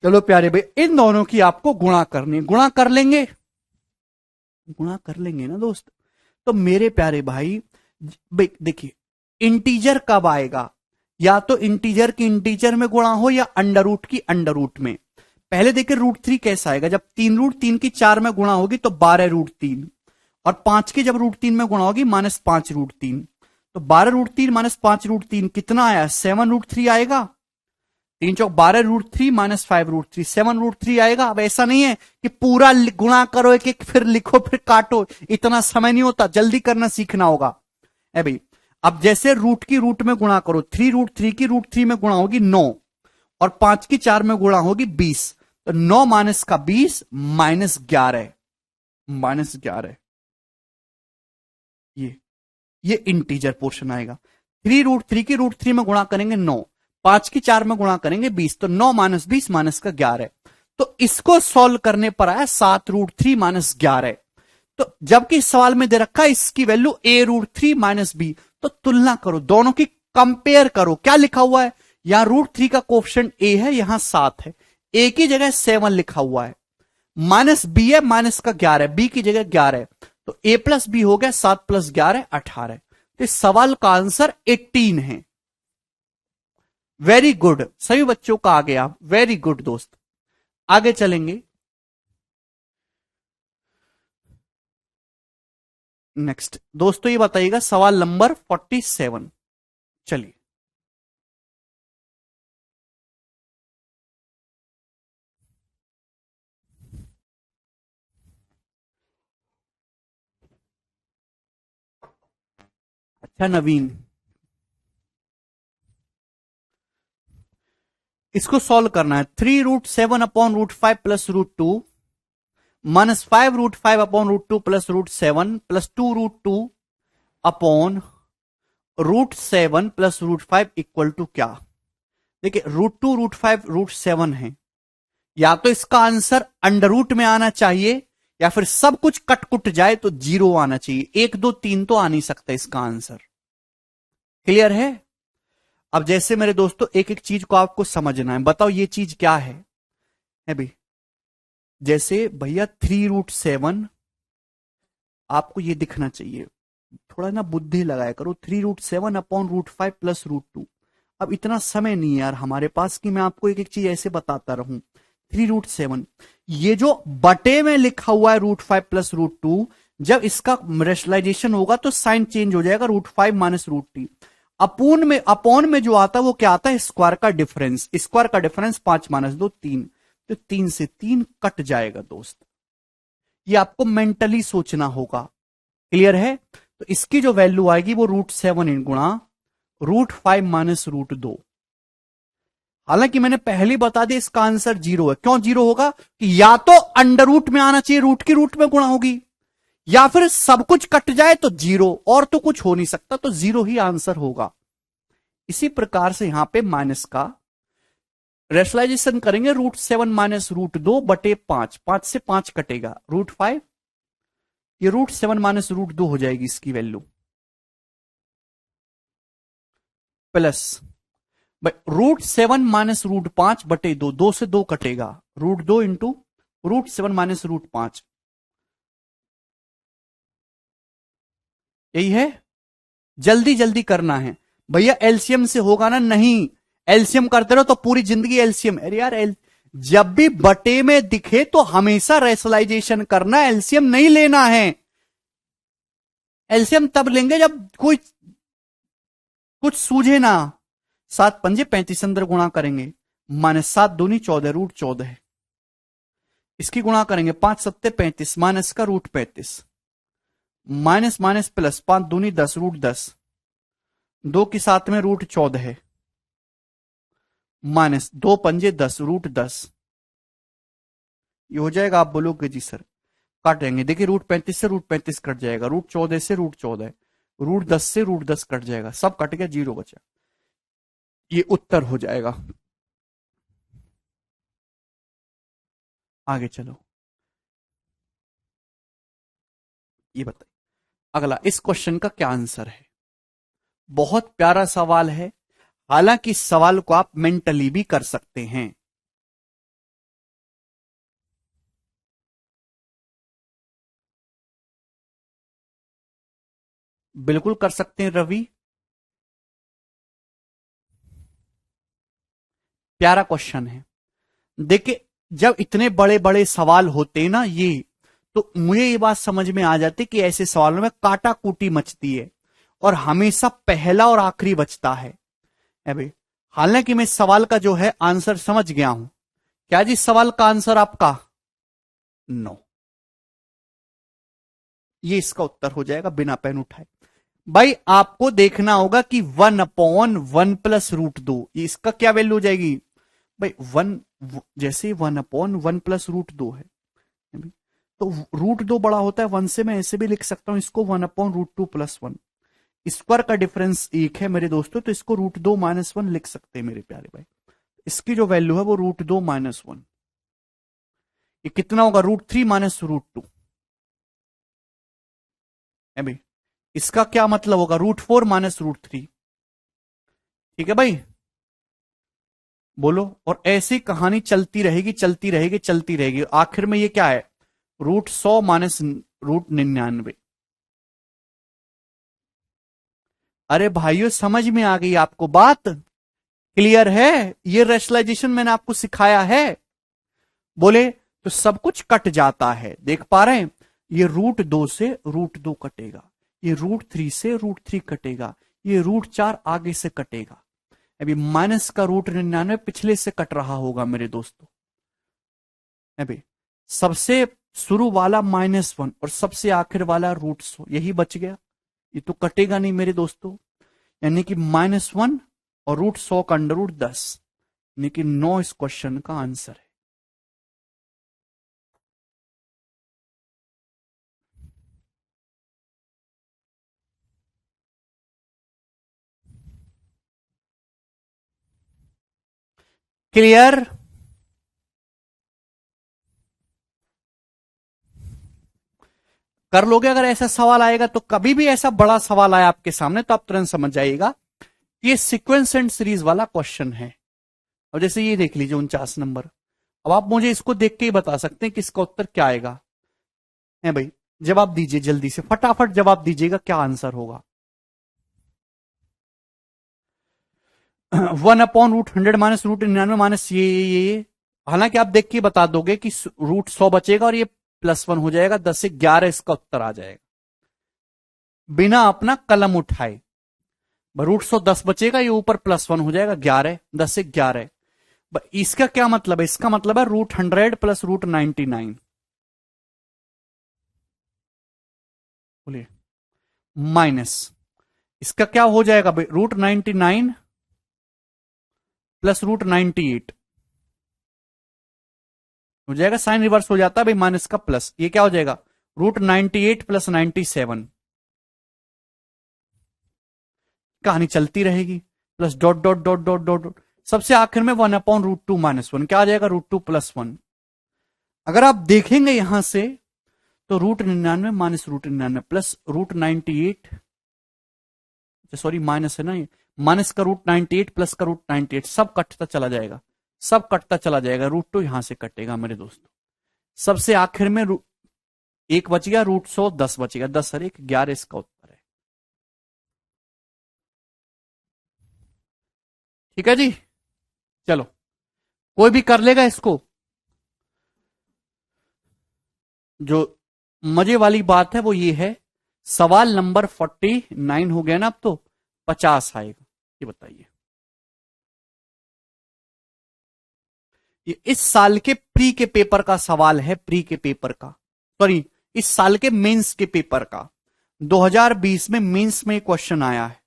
Speaker 1: चलो प्यारे भाई, इन दोनों की आपको गुणा करनी है, गुणा कर लेंगे, गुणा कर लेंगे ना दोस्त। तो मेरे प्यारे भाई देखिए, इंटीजर कब आएगा? या तो इंटीजर की इंटीजर में गुणा हो या अंडर रूट की अंडर रूट में। पहले देखिए √3 कैसा आएगा, जब 3√3 की 4 में गुणा होगी तो 12√3, और 5 की जब √3 में गुणा होगी -5√3। तो 12√3 माइनस 5√3 कितना आया? 7√3 आएगा। 3 चौक 12√3 माइनस 5√3 7√3 आएगा। अब ऐसा नहीं है कि पूरा गुणा करो एक एक फिर लिखो फिर काटो, इतना समय नहीं होता, जल्दी करना सीखना होगा। ए भाई अब जैसे रूट की रूट में गुणा करो, 3√3 की √3 में गुणा होगी 9 और 5 की 4 में गुणा होगी 20, तो 9 माइनस का 20 -11 ये इंटीजर पोर्शन आएगा। 3√3 की √3 में गुणा करेंगे 9, 5 की 4 में गुणा करेंगे 20, तो 9 माइनस 20 माइनस का 11। तो इसको सॉल्व करने पर आया 7√3 माइनस 11। तो जबकि इस सवाल में दे रखा है इसकी वैल्यू a√3 माइनस b, तो तुलना करो, दोनों की कंपेयर करो। क्या लिखा हुआ है? यहां √3 का कोफिशिएंट a है, यहां 7 है, a की जगह 7 लिखा हुआ है, माइनस b है, माइनस का 11, b की जगह 11 है, तो a प्लस b हो गया 7 प्लस 11 18। तो इस सवाल का आंसर 18 है। वेरी गुड, सभी बच्चों का आ गया, वेरी गुड दोस्त। आगे चलेंगे, नेक्स्ट दोस्तों ये बताइएगा सवाल नंबर 47। चलिए अच्छा नवीन, इसको सॉल्व करना है। 3√7 upon √5 plus √2 minus 5√5 upon √2 plus √7 plus 2√2 upon √7 plus √5 equal to क्या? देखिए √2 √5 √7 है, या तो इसका आंसर अंडर रूट में आना चाहिए या फिर सब कुछ कट कुट जाए तो 0 आना चाहिए। 1 2 3 तो आ नहीं सकता इसका आंसर। क्लियर है? अब जैसे मेरे दोस्तों एक एक चीज को आपको समझना है, बताओ ये चीज क्या है भाई? जैसे भैया 3√7 आपको ये दिखना चाहिए, थोड़ा ना बुद्धि लगाया करो। 3√7 अपॉन √5 प्लस √2। अब इतना समय नहीं है यार हमारे पास कि मैं आपको एक एक चीज ऐसे बताता रहूं। 3√7 ये जो बटे में लिखा हुआ है √5 प्लस √2, जब इसका रेशनलाइजेशन होगा तो साइन चेंज हो जाएगा, √5 माइनस √t। अपॉन में जो आता है वो क्या आता है? स्क्वायर का डिफरेंस। स्क्वायर का डिफरेंस 5 माइनस 2 3, तो 3 से 3 कट जाएगा दोस्त। ये आपको मेंटली सोचना होगा। क्लियर है? तो इसकी जो वैल्यू आएगी वो √7 इन गुणा √5 माइनस √2। हालांकि मैंने पहले बता दिया इसका आंसर 0 है। क्यों 0 होगा? कि या तो अंडर रूट में आना चाहिए, रूट की रूट में गुणा होगी, या फिर सब कुछ कट जाए तो 0, और तो कुछ हो नहीं सकता, तो 0 ही आंसर होगा। इसी प्रकार से यहां पे माइनस का रेशनलाइजेशन करेंगे, √7 माइनस √2 बटे 5, 5 से 5 कटेगा, √5, ये √7 माइनस √2 हो जाएगी इसकी वैल्यू, प्लस √7 माइनस √5 बटे 2, 2 से 2 कटेगा, √2 इंटू √7 माइनस √5। यही है, जल्दी जल्दी करना है भैया। एलसीएम से होगा ना? नहीं, एलसीएम करते रहो तो पूरी जिंदगी एलसीएम। अरे यार जब भी बटे में दिखे तो हमेशा रेशनलाइजेशन करना, एलसीएम नहीं लेना है। एलसीएम तब लेंगे जब कोई कुछ सूझे ना। 7 पंजे 35 अंदर गुणा करेंगे, माइनस 7 दूनी 14, √14 है। इसकी गुणा करेंगे 5 सत्ते 35, माइनस का √35, माइनस माइनस प्लस 5 दूनी 10, √10, 2 की साथ में √14 है, माइनस 2 पंजे 10, √10। ये हो जाएगा। आप बोलोगे जी सर काटेंगे, देखिए √35 से √35 कट जाएगा, √14 से √14, √10 से √10 कट जाएगा, सब कट गया, 0 बचा। ये उत्तर हो जाएगा। आगे चलो, ये बताइए अगला इस क्वेश्चन का क्या आंसर है। बहुत प्यारा सवाल है, हालांकि इस सवाल को आप मेंटली भी कर सकते हैं। बिल्कुल कर सकते हैं रवि, प्यारा क्वेश्चन है। देखिए जब इतने बड़े बड़े सवाल होते हैं ना ये, तो मुझे ये बात समझ में आ जाती कि ऐसे सवालों में काटा कूटी मचती है। और हमेशा पहला और आखिरी बचता है। अभी हालांकि मैं इस सवाल का जो है आंसर समझ गया हूं। क्या जी सवाल का आंसर आपका? नो। ये इसका उत्तर हो जाएगा बिना पेन उठाए। भाई आपको देखना होगा कि 1/1 प्लस √2, इसका क्या वैल्यू हो जाएगी भाई? वन, जैसे 1/1 प्लस √2 है, तो √2 बड़ा होता है 1 से। मैं ऐसे भी लिख सकता हूं इसको 1/√2+1। स्क्वायर का डिफरेंस 1 है मेरे दोस्तों, तो इसको √2-1 लिख सकते हैं मेरे प्यारे भाई। इसकी जो वैल्यू है वो √2-1। ये कितना होगा? √3-√2। भाई इसका क्या मतलब होगा? √4-√3। ठीक है भाई, बोलो। और ऐसी कहानी चलती रहेगी, चलती रहेगी, चलती रहेगी। आखिर में ये क्या है? √100-√99। अरे भाइयों समझ में आ गई आपको बात? क्लियर है? ये रेशनलाइजेशन मैंने आपको सिखाया है। बोले तो सब कुछ कट जाता है, देख पा रहे हैं? ये √2 से √2 कटेगा, ये √3 से √3 कटेगा, ये √4 आगे से कटेगा। अभी माइनस का √99 पिछले से कट रहा होगा मेरे दोस्तों। अभी सबसे शुरू वाला -1 और सबसे आखिर वाला √100, यही बच गया। ये तो कटेगा नहीं मेरे दोस्तों। यानी कि -1 और √100 का √10, यानी कि 9 इस क्वेश्चन का आंसर है। क्लियर? कर लोगे? अगर ऐसा सवाल आएगा तो, कभी भी ऐसा बड़ा सवाल आया आपके सामने तो आप तुरंत समझ जाइएगा ये सीक्वेंस एंड सीरीज वाला क्वेश्चन है। और जैसे ये देख लीजिए 49 नंबर। अब आप मुझे इसको देख के ही बता सकते हैं कि इसका उत्तर क्या आएगा। है भाई, जवाब दीजिए जल्दी से, फटाफट जवाब दीजिएगा, क्या आंसर होगा? 1/√100 - माइनस ये। हालांकि आप देख के बता दोगे कि √100 बचेगा और ये +1 हो जाएगा, 10 से 11 इसका उत्तर आ जाएगा बिना अपना कलम उठाए। √110 बचेगा, ये ऊपर +1 हो जाएगा 11, 10 से 11। इसका क्या मतलब है? इसका मतलब है √100 प्लस √99। बोलिए। माइनस इसका क्या हो जाएगा भाई? √99 प्लस √98 हो जाएगा। साइन रिवर्स हो जाता है भाई, माइनस का प्लस, ये क्या हो जाएगा? √98 प्लस 97। कहानी चलती रहेगी, plus dot dot dot dot dot dot. सबसे आखिर में 1/√2-1 क्या आ जाएगा? √2+1। अगर आप देखेंगे यहां से तो √99 माइनस √99 प्लस √98, सॉरी माइनस है ना ये, माइनस का √98 प्लस का √98, सब कटता चला जाएगा, सब कटता चला जाएगा। √2 यहां से कटेगा मेरे दोस्तों। सबसे आखिर में एक बच गया, √110 बचेगा, 10 और 1 11 इसका उत्तर है। ठीक है जी, चलो कोई भी कर लेगा इसको। जो मजे वाली बात है वो ये है, सवाल नंबर 49 हो गया ना, अब तो 50 आएगा। ये बताइए, ये इस साल के प्री के पेपर का सवाल है, प्री के पेपर का, सॉरी इस साल के मेंस के पेपर का। 2020 में मेंस में क्वेश्चन आया है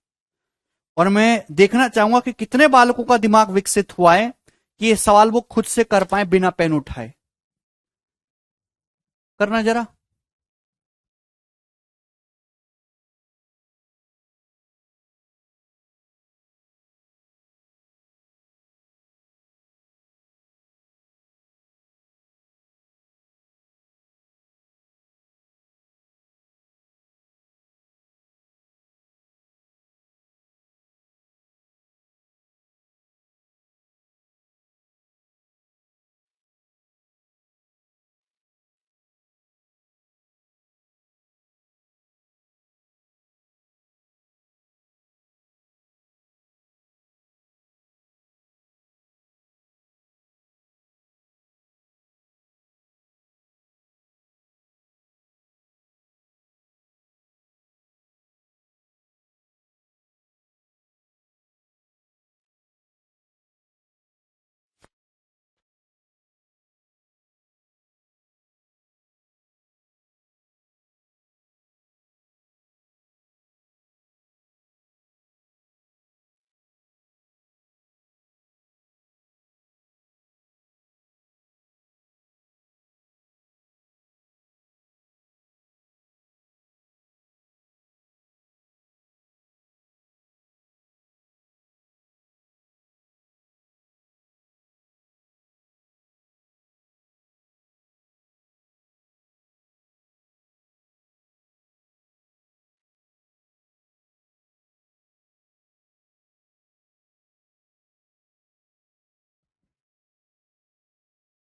Speaker 1: और मैं देखना चाहूंगा कि कितने बालकों का दिमाग विकसित हुआ है कि ये सवाल वो खुद से कर पाए बिना पेन उठाए। करना जरा।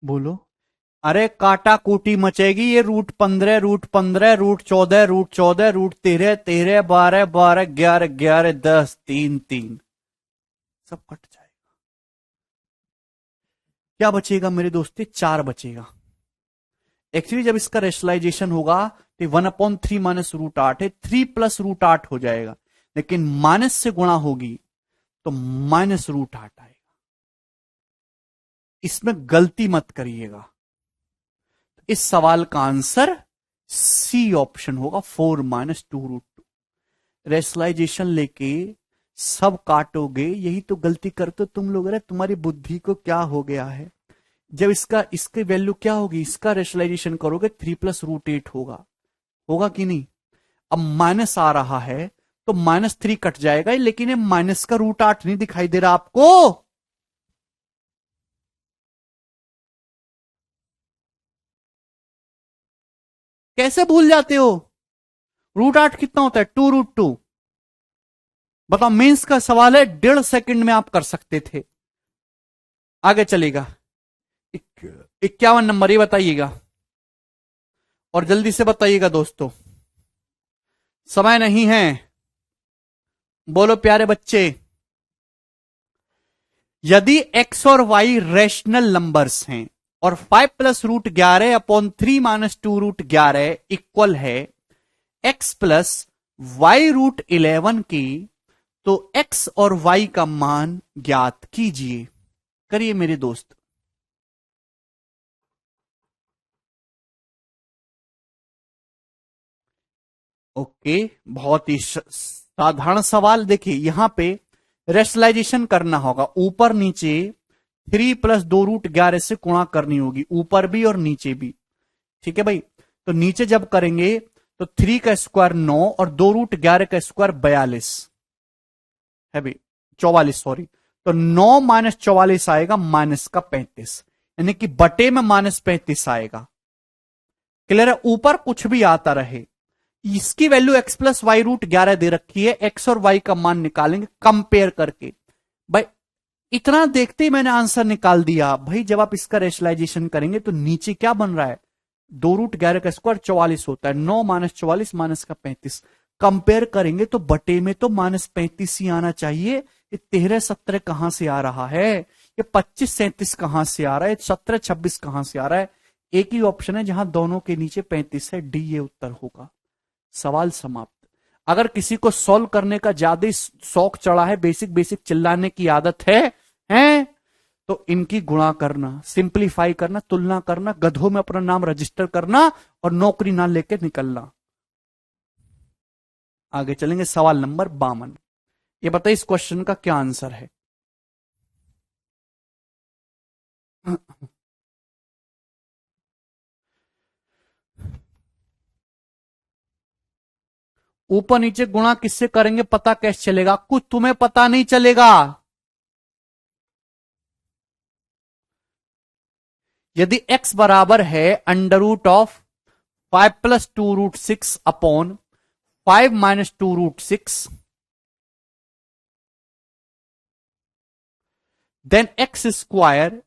Speaker 1: बोलो। अरे काटा कूटी मचेगी ये। √15, √15, √14, √14, √13, 13, 12, 12, 11, 11, 10, 3, 3 सब कट जाएगा। क्या बचेगा मेरे दोस्ते? 4 बचेगा। एक्चुअली जब इसका रेशनलाइजेशन होगा तो 1/3 माइनस √8 है, 3 प्लस √8 हो जाएगा, लेकिन माइनस से गुणा होगी तो माइनस √8 आएगा। इसमें गलती मत करिएगा। इस सवाल का आंसर सी ऑप्शन होगा, 4 माइनस 2√2। रेशनलाइजेशन लेके सब काटोगे, यही तो गलती करते हो तुम लोग। अरे तुम्हारी बुद्धि को क्या हो गया है? जब इसकी वैल्यू क्या होगी, इसका रेशनलाइजेशन करोगे 3 प्लस √8 होगा। होगा कि नहीं? अब माइनस आ रहा है तो -3 कट जाएगा, लेकिन ये माइनस का √8 नहीं दिखाई दे रहा आपको। कैसे भूल जाते हो? √8 कितना होता है? 2√2। बताओ, मेंस का सवाल है, 1.5 सेकंड में आप कर सकते थे। आगे चलेगा। 51 नंबर, ये बताइएगा और जल्दी से बताइएगा दोस्तों, समय नहीं है। बोलो प्यारे बच्चे। यदि x और y रेशनल नंबर्स हैं और 5 प्लस √11/3 माइनस 2√11 इक्वल है x प्लस y√11 की, तो x और y का मान ज्ञात कीजिए। करिए मेरे दोस्त। ओके, बहुत ही साधारण सवाल। देखिए यहां पे रेशनलाइजेशन करना होगा, ऊपर नीचे 3 प्लस 2√11 से गुणा करनी होगी, ऊपर भी और नीचे भी। ठीक है भाई? तो नीचे जब करेंगे तो 3 का स्क्वायर 9 और 2√11 का स्क्वायर 42 है भाई, 44 सॉरी। तो 9 माइनस 44 आएगा माइनस का 35, यानी कि बटे में -35 आएगा। क्लियर है? ऊपर कुछ भी आता रहे, इसकी वैल्यू x प्लस y√11 दे रखी है, x और y का मान निकालेंगे कंपेयर करके। भाई इतना देखते ही मैंने आंसर निकाल दिया। भाई जब आप इसका रेशनलाइजेशन करेंगे तो नीचे क्या बन रहा है? 2√11 का स्क्वायर 44 होता है, 9 माइनस 44 माइनस का 35। कंपेयर करेंगे तो बटे में तो -35 ही आना चाहिए। ये 13 17 कहां से आ रहा है? ये 25 37 कहां से आ रहा है? 17 26 कहां से आ रहा है? एक ही ऑप्शन है जहां दोनों के नीचे 35 है, डी ये उत्तर होगा। सवाल समाप्त। अगर किसी को सॉल्व करने का ज्यादा शौक चढ़ा है, बेसिक बेसिक चिल्लाने की आदत है तो इनकी गुणा करना, सिंपलीफाई करना, तुलना करना, गधों में अपना नाम रजिस्टर करना और नौकरी ना लेके निकलना। आगे चलेंगे, सवाल नंबर 52। ये बताइए इस क्वेश्चन का क्या आंसर है? ऊपर नीचे गुणा किससे करेंगे पता कैसे चलेगा? कुछ तुम्हें पता नहीं चलेगा। यदि x बराबर है √5 plus 2√6/5 minus 2√6, then x square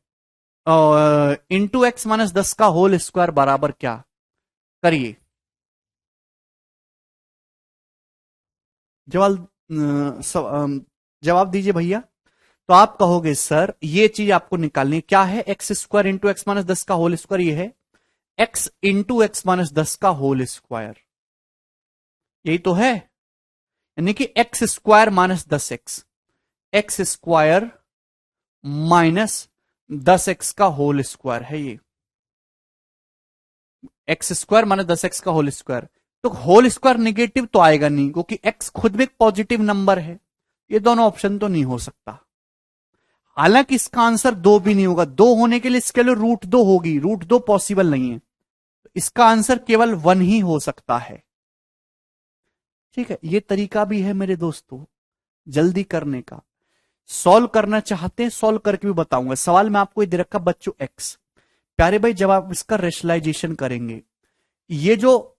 Speaker 1: into x minus 10 का होल स्क्वायर बराबर क्या? करिए जवाब। जवाब दीजिए भैया। तो आप कहोगे सर ये चीज आपको निकालनी है, क्या है? X square into x minus 10 का होल स्क्वायर, ये है x इंटू एक्स माइनस 10 का होल स्क्वायर, यही तो है। यानी कि x square minus 10x, x square minus 10x का होल स्क्वायर है ये। एक्स स्क्वायर माइनस 10x का होल स्क्वायर, तो होल स्क्वायर निगेटिव तो आएगा नहीं, क्योंकि x खुद में एक पॉजिटिव नंबर है। ये दोनों ऑप्शन तो नहीं हो सकता। हालांकि इसका आंसर 2 भी नहीं होगा। 2 होने के लिए इसके लिए √2 होगी, √2 पॉसिबल नहीं है। इसका आंसर केवल 1 ही हो सकता है। ठीक है, ये तरीका भी है मेरे दोस्तों जल्दी करने का। सॉल्व करना चाहते हैं, सॉल्व करके भी बताऊंगा। सवाल में आपको दे रखा बच्चों x। प्यारे भाई जब आप इसका रेशनलाइजेशन करेंगे, ये जो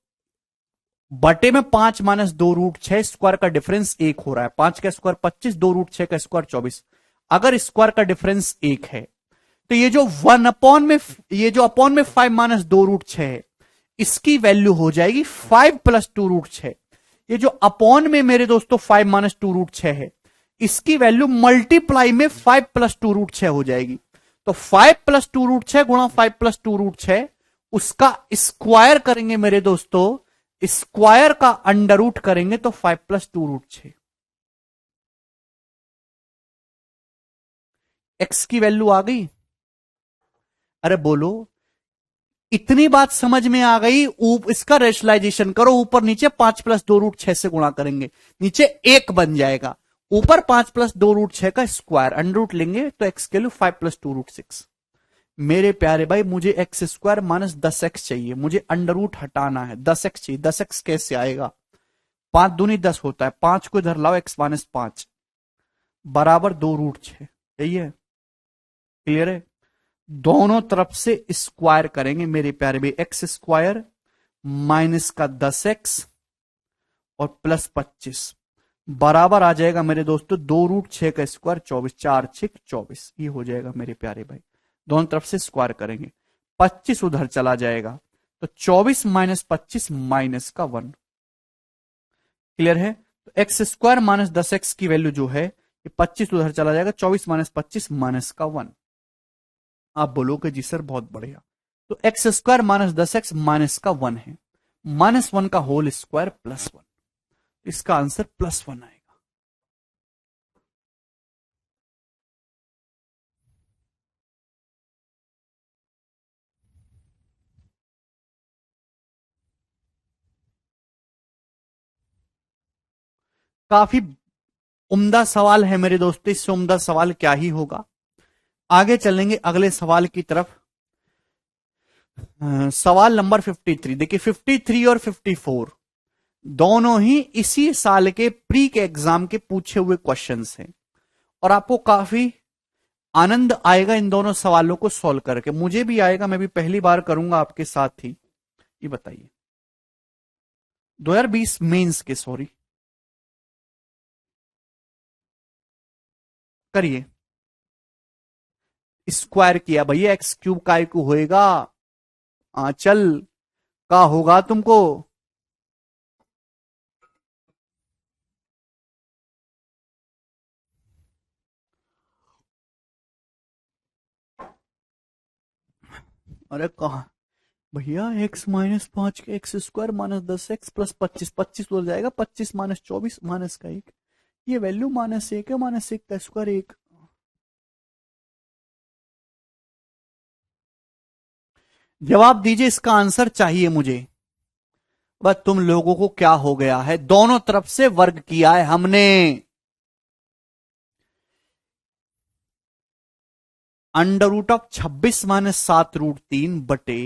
Speaker 1: बटे में 5 माइनस 2√6 स्क्वायर का डिफरेंस 1 हो रहा है। 5 का स्क्वायर 25, 2√6 का स्क्वायर 24। अगर स्क्वायर का डिफरेंस 1 है तो ये जो अपॉन में 5 माइनस 2 रूट 6 है, इसकी वैल्यू हो जाएगी 5 प्लस 2 रूट 6। ये जो अपॉन में मेरे दोस्तों 5 माइनस 2 रूट 6 है, इसकी वैल्यू मल्टीप्लाई में 5 प्लस 2 रूट 6 हो जाएगी। तो 5 प्लस 2 रूट 6 गुणा 5 प्लस 2 रूट 6, उसका स्क्वायर करेंगे मेरे दोस्तों, स्क्वायर का अंडर रूट करेंगे तो 5 प्लस 2 रूट 6। एक्स की वैल्यू आ गई। अरे बोलो, इतनी बात समझ में आ गई। इसका रेशनलाइजेशन करो, ऊपर नीचे 5 प्लस 2 रूट 6 से गुणा करेंगे, नीचे 1 बन जाएगा, ऊपर 5 प्लस 2 रूट 6 का स्क्वायर, अंडर रूट लेंगे तो एक्स के लिए 5 प्लस 2 रूट 6। मेरे प्यारे भाई, मुझे एक्स स्क्वायर माइनस 10x चाहिए, मुझे अंडर रूट हटाना है, 10x चाहिए। 10x कैसे आएगा? 5 दूनी 10 होता है, 5 को इधर लाओ, x माइनस 5 बराबर 2 रूट 6। यही है, क्लियर है? दोनों तरफ से स्क्वायर करेंगे मेरे प्यारे भाई, एक्स स्क्वायर माइनस का 10x और प्लस 25 बराबर आ जाएगा मेरे दोस्तों 2 रूट 6 का स्क्वायर 24, 4 6 24। ये हो जाएगा मेरे प्यारे भाई, दोनों तरफ से स्क्वायर करेंगे, 25 उधर चला जाएगा तो 24 माइनस 25 माइनस का 1। क्लियर है? तो एक्स स्क्वायर माइनस 10x की वैल्यू जो है, ये 25 उधर चला जाएगा, 24 माइनस 25 माइनस का 1। आप बोलोगे जी सर बहुत बढ़िया, तो x square minus 10x minus का 1 है, माइनस 1 का होल स्क्वायर प्लस 1, इसका आंसर प्लस 1 आएगा। काफी उम्दा सवाल है मेरे दोस्तों, इससे उम्दा सवाल क्या ही होगा। आगे चलेंगे अगले सवाल की तरफ। सवाल नंबर 53। देखिए 53 और 54 दोनों ही इसी साल के प्री के एग्जाम के पूछे हुए क्वेश्चंस हैं, और आपको काफी आनंद आएगा इन दोनों सवालों को सॉल्व करके। मुझे भी आएगा, मैं भी पहली बार करूंगा आपके साथ ही। ये बताइए 2020 मेंस के, सॉरी, करिए। स्क्वायर किया भैया, एक्स क्यूब काय को होएगा, आंचल का होगा तुमको। अरे कहा भैया, एक्स माइनस 5 के x square minus 10x plus 25, 25 हो जाएगा, 25 माइनस 24 माइनस का 1, ये वैल्यू माइनस 1 है, माइनस 1 का स्क्वायर 1। जवाब दीजिए, इसका आंसर चाहिए मुझे। बस तुम लोगों को क्या हो गया है, दोनों तरफ से वर्ग किया है हमने। Under root of 26 minus 7 root 3 बटे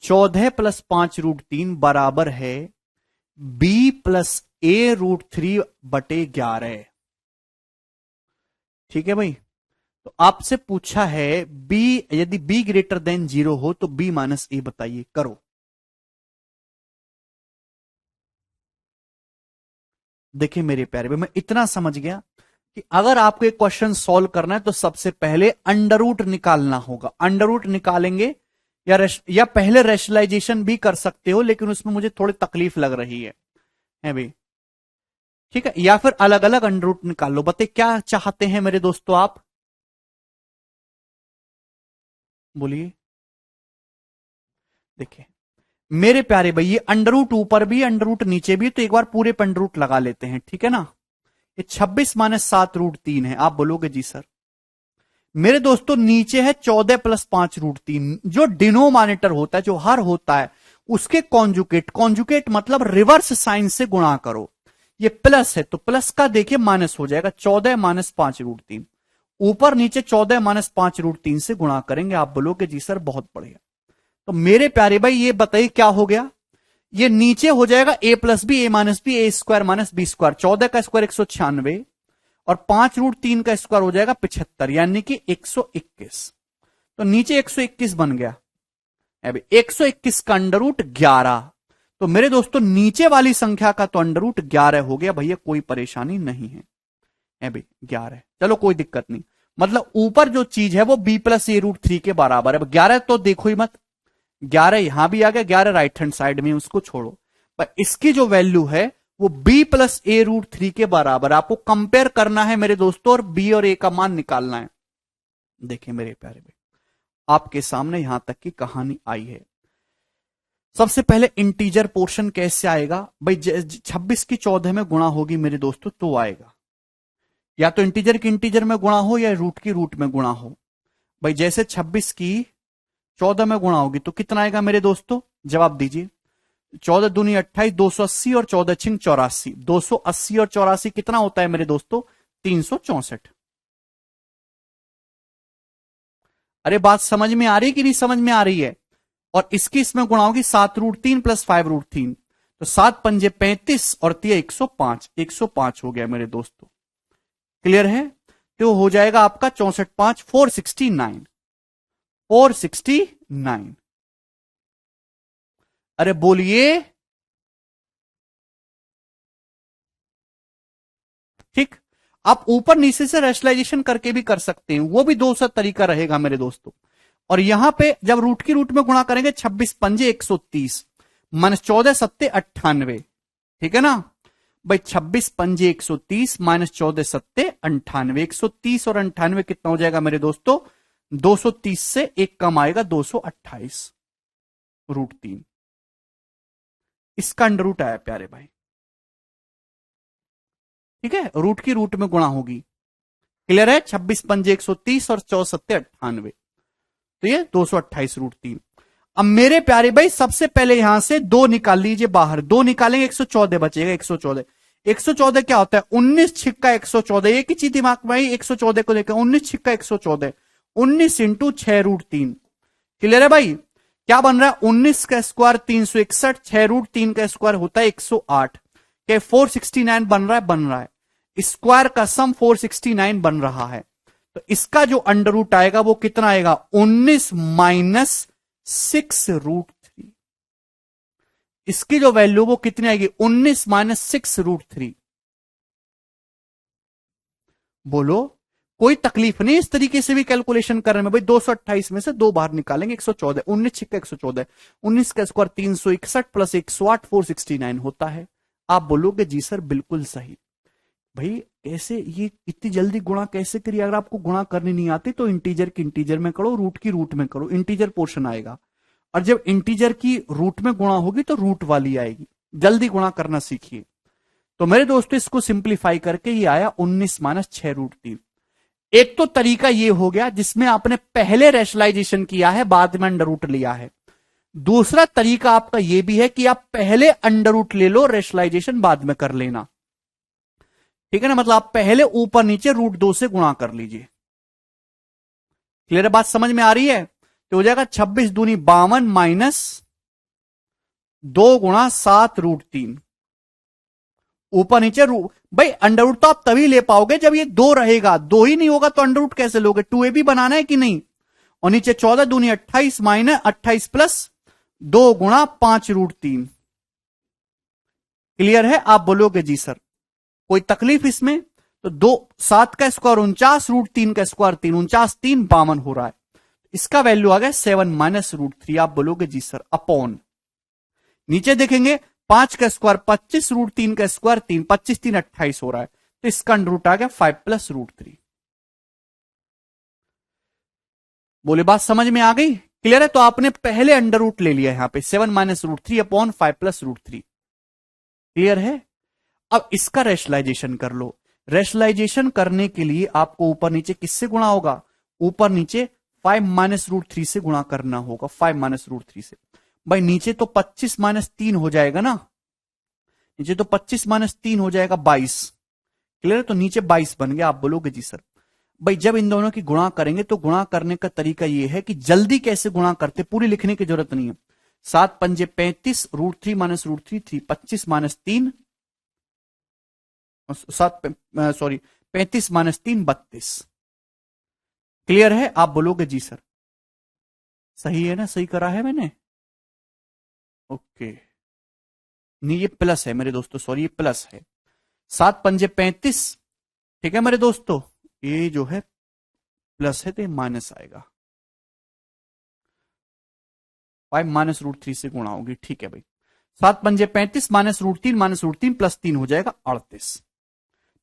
Speaker 1: 14 प्लस 5 रूट 3 बराबर है b प्लस a रूट 3 बटे 11। ठीक है भाई, तो आपसे पूछा है b, यदि b ग्रेटर देन 0 हो तो b माइनस ए बताइए, करो। देखिए मेरे प्यारे भाई, मैं इतना समझ गया कि अगर आपको एक क्वेश्चन सॉल्व करना है तो सबसे पहले अंडर रूट निकालना होगा। अंडर रूट निकालेंगे या पहले रेशनलाइजेशन भी कर सकते हो, लेकिन उसमें मुझे थोड़ी तकलीफ लग रही है भाई। ठीक है, या फिर अलग अलग अंडर रूट निकाल लो। बताइए क्या चाहते हैं मेरे दोस्तों, आप बोलिए। देखिए मेरे प्यारे भाई, ये अंडर रूट ऊपर भी अंडर रूट नीचे भी, तो एक बार पूरे पे अंडर रूट लगा लेते हैं, ठीक है ना। ये 26 माइनस 7 रूट 3 है। आप बोलोगे जी सर। मेरे दोस्तों नीचे है 14 प्लस 5 रूट 3, जो डिनोमिनेटर होता है, जो हर होता है, उसके कॉन्जुकेट, कॉन्जुकेट मतलब रिवर्स साइन से गुणा करो। ये प्लस है तो प्लस का देखिए माइनस हो जाएगा, 14 माइनस 5 रूट 3, ऊपर नीचे 14 माइनस 5 रूट 3 से गुणा करेंगे। आप बोलोगे जी सर बहुत बढ़िया। तो मेरे प्यारे भाई ये बताइए क्या हो गया, ये नीचे हो जाएगा a plus B, A minus B, A square minus B square, 14 का स्क्वायर 196 और 5 रूट 3 का स्क्वायर हो जाएगा 75, यानी कि 121। तो नीचे 121 बन गया। अभी 121 का अंडर रूट 11, तो मेरे दोस्तों नीचे वाली संख्या का तो अंडर रूट 11 हो गया भैया, कोई परेशानी नहीं है। अभी 11, चलो कोई दिक्कत नहीं। मतलब ऊपर जो चीज है वो b प्लस ए रूट 3 के बराबर है। 11 तो देखो ही मत, 11 यहां भी आ गया, 11 राइट हैंड साइड में, उसको छोड़ो। पर इसकी जो वैल्यू है वो b प्लस ए रूट 3 के बराबर। आपको कंपेयर करना है मेरे दोस्तों, और b और a का मान निकालना है। देखिए मेरे प्यारे भाई, आपके सामने यहां तक की कहानी आई है। सबसे पहले इंटीजर पोर्शन कैसे आएगा भाई? 26 की 14 में गुणा होगी मेरे दोस्तों तो आएगा, या तो इंटीजर की इंटीजर में गुणा हो या रूट की रूट में गुणा हो। भाई जैसे 26 की 14 में गुणा होगी तो कितना आएगा मेरे दोस्तों? जवाब दीजिए। 14 दूनी 28, 280 और 14 छिंग 84। 280 और 84 कितना होता है मेरे दोस्तों? 364। अरे बात समझ में आ रही कि नहीं समझ में आ रही है? और इसकी इसमें गुणा होगी 7√3 प्लस 5√3, तो 7 पंजे 35 और 3 105। 105 हो गया मेरे दोस्तों। क्लियर है? तो हो जाएगा आपका 64 5 469। 469। अरे बोलिए। ठीक। आप ऊपर नीचे से रैशनलाइजेशन करके भी कर सकते हैं, वो भी दूसरा तरीका रहेगा मेरे दोस्तों। और यहां पे जब रूट की रूट में गुणा करेंगे 26 पंजे 130 माइनस 14 सत्ते 98। ठीक है ना भाई? 26 पंजे 130 माइनस 14 सत्ते 98। 130 और 98 कितना हो जाएगा मेरे दोस्तों? 230 से एक कम आएगा, 228 रूट 3। इसका अंडर रूट आया प्यारे भाई। ठीक है, रूट की रूट में गुणा होगी। क्लियर है? 26 पंजे 130 और 14 सत्ते 98, तो ये 228 रूट 3। अब मेरे प्यारे भाई सबसे पहले यहां से 2 निकाल लीजिए बाहर। 2 निकालेंगे 114 बचेगा। 114 114 क्या होता है? 19 छिक्का 114। एक ही चीज दिमाग में आई, 114 को लेकर 19 छिक्का 114, 19 इंटू 6 रूट 3। क्लियर है भाई? क्या बन रहा है? 19 का स्क्वायर 361, 6 रूट 3 का स्क्वायर होता है 108 के 469 बन रहा है। बन रहा है स्क्वायर का सम 469 बन रहा है। तो इसका जो अंडर रूट आएगा वो कितना आएगा? 19 माइनस 6 रूट 3। इसकी जो वैल्यू वो कितनी आएगी? 19 माइनस 6 रूट 3। बोलो, कोई तकलीफ नहीं इस तरीके से भी कैलकुलेशन करने में। भाई 228 में से 2 बाहर निकालेंगे, 114। 19 छिक्का 114, 19 का स्क्वायर 361 प्लस 108 469 होता है। आप बोलोगे जी सर बिल्कुल सही। भाई कैसे ये इतनी जल्दी गुणा कैसे करिए? अगर आपको गुणा करनी नहीं आती तो इंटीजर की इंटीजर में करो, रूट की रूट में करो, इंटीजर पोर्शन आएगा। और जब इंटीजर की रूट में गुणा होगी तो रूट वाली आएगी। जल्दी गुणा करना सीखिए। तो मेरे दोस्तों इसको सिंप्लीफाई करके ये आया 19 माइनस 6 रूट 3। एक तो तरीका ये हो गया जिसमें आपने पहले रैशनलाइजेशन किया है, बाद में अंडर रूट लिया है। दूसरा तरीका आपका यह भी है कि आप पहले अंडर रूट ले लो, रैशनलाइजेशन बाद में कर लेना। ठीक है ना? मतलब आप पहले ऊपर नीचे रूट 2 से गुणा कर लीजिए। क्लियर है? बात समझ में आ रही है? तो हो जाएगा 26 दूनी 52 माइनस 2 गुणा 7 रूट 3। ऊपर नीचे रूट। भाई अंडर रूट तो आप तभी ले पाओगे जब ये 2 रहेगा। 2 ही नहीं होगा तो अंडर रूट कैसे लोगे? 2a भी बनाना है कि नहीं? और नीचे 14 दूनी 28 माइनस 28 प्लस 2 गुणा 5 रूट 3। क्लियर है? आप बोलोगे जी सर कोई तकलीफ इसमें? तो 2 7 का स्क्वायर 49 रूट 3 का स्क्वायर 3, 49 3 52 हो रहा है। इसका वैल्यू आ गया 7 माइनस रूट 3। आप बोलोगे जी सर अपॉन। नीचे देखेंगे 5 का स्क्वायर 25 रूट 3 का स्क्वायर 3, 25 3 28 हो रहा है। तो इसका अंडर रूट आ गया 5 प्लस रूट 3। बोले बात समझ में आ गई? क्लियर है? तो आपने पहले अंडर रूट ले लिया यहां पे 7 minus root 3 upon 5 plus root 3। Clear है? अब इसका रैशनलाइजेशन कर लो। रैशनलाइजेशन करने के लिए आपको ऊपर नीचे किससे गुणा होगा? ऊपर नीचे 5 माइनस रूट 3 से गुणा करना होगा। 5 माइनस रूट 3 से। भाई नीचे तो 25 माइनस 3 हो जाएगा ना, नीचे तो 25 माइनस 3 हो जाएगा 22। क्लियर? तो नीचे 22 बन गया। आप बोलोगे जी सर भाई जब इन दोनों की गुणा करेंगे तो गुणा करने का तरीका यह है कि जल्दी कैसे गुणा करते, पूरी लिखने की जरूरत नहीं है। 7 पंजे 35 root 3 minus root 3 3, 25 minus 3 sorry 35 minus 3 32। Clear है? आप बोलोगे जी सर सही है ना? सही करा है मैंने? ओके। नहीं ये प्लस है मेरे दोस्तों, सॉरी ये प्लस है। 7 पंजे 35। ठीक है मेरे दोस्तों, ये जो है प्लस है तो ये माइनस आएगा, 5 माइनस रूट 3 से गुणा होगी, ठीक है भाई। 7 पंजे 35 minus root 3 minus root 3 plus 3 हो जाएगा 38,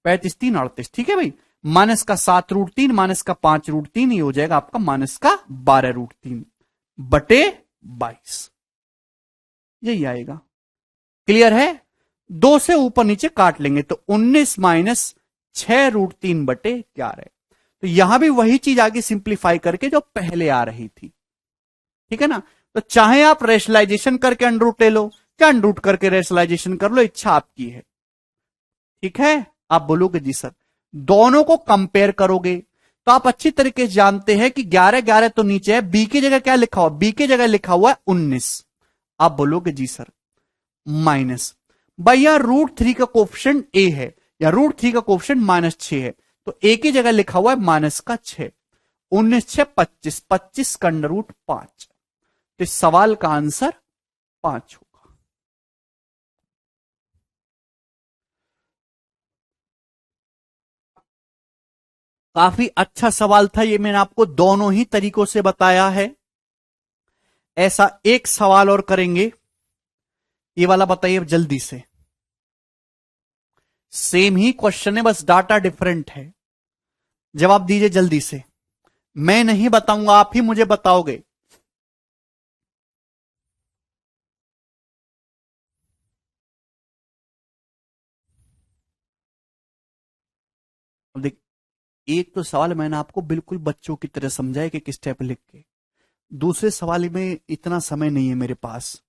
Speaker 1: 35 3 38, ठीक है भाई। माइनस का 7 रूट 3 माइनस का 5 रूट 3, ये हो जाएगा आपका माइनस का 12 रूट 3 बटे 22, यही आएगा। क्लियर है? 2 से ऊपर नीचे काट लेंगे तो 19 माइनस 6 रूट 3 बटे 11, तो यहां भी वही चीज आगे सिंप्लीफाई करके जो पहले आ रही थी, ठीक है ना। तो चाहे आप रेशलाइजेशन करके अंडरूट ले लो, क्या अंडरूट करके रेशलाइजेशन कर लो, इच्छा आपकी है, ठीक है। आप बोलोगे जी सर, दोनों को कंपेयर करोगे तो आप अच्छी तरीके से जानते हैं कि 11 11 तो नीचे है, बी की जगह क्या लिखा हुआ, बी की जगह लिखा हुआ है 19। आप बोलोगे जी सर माइनस, भैया रूट 3 का कोफिशिएंट ए है या रूट 3 का कोफिशिएंट -6 है, तो ए की जगह लिखा हुआ है माइनस का 6, 19 6 25, 25 का √5, तो इस सवाल का आंसर 5 होगा। काफी अच्छा सवाल था ये, मैंने आपको दोनों ही तरीकों से बताया है। ऐसा एक सवाल और करेंगे, ये वाला बताइए जल्दी से। सेम ही क्वेश्चन है, बस डाटा डिफरेंट है। जवाब दीजिए जल्दी से, मैं नहीं बताऊंगा, आप ही मुझे बताओगे। देख, एक तो सवाल मैंने आपको बिल्कुल बच्चों की तरह समझाया कि किस टाइप लिख के, दूसरे सवाल में इतना समय नहीं है मेरे पास।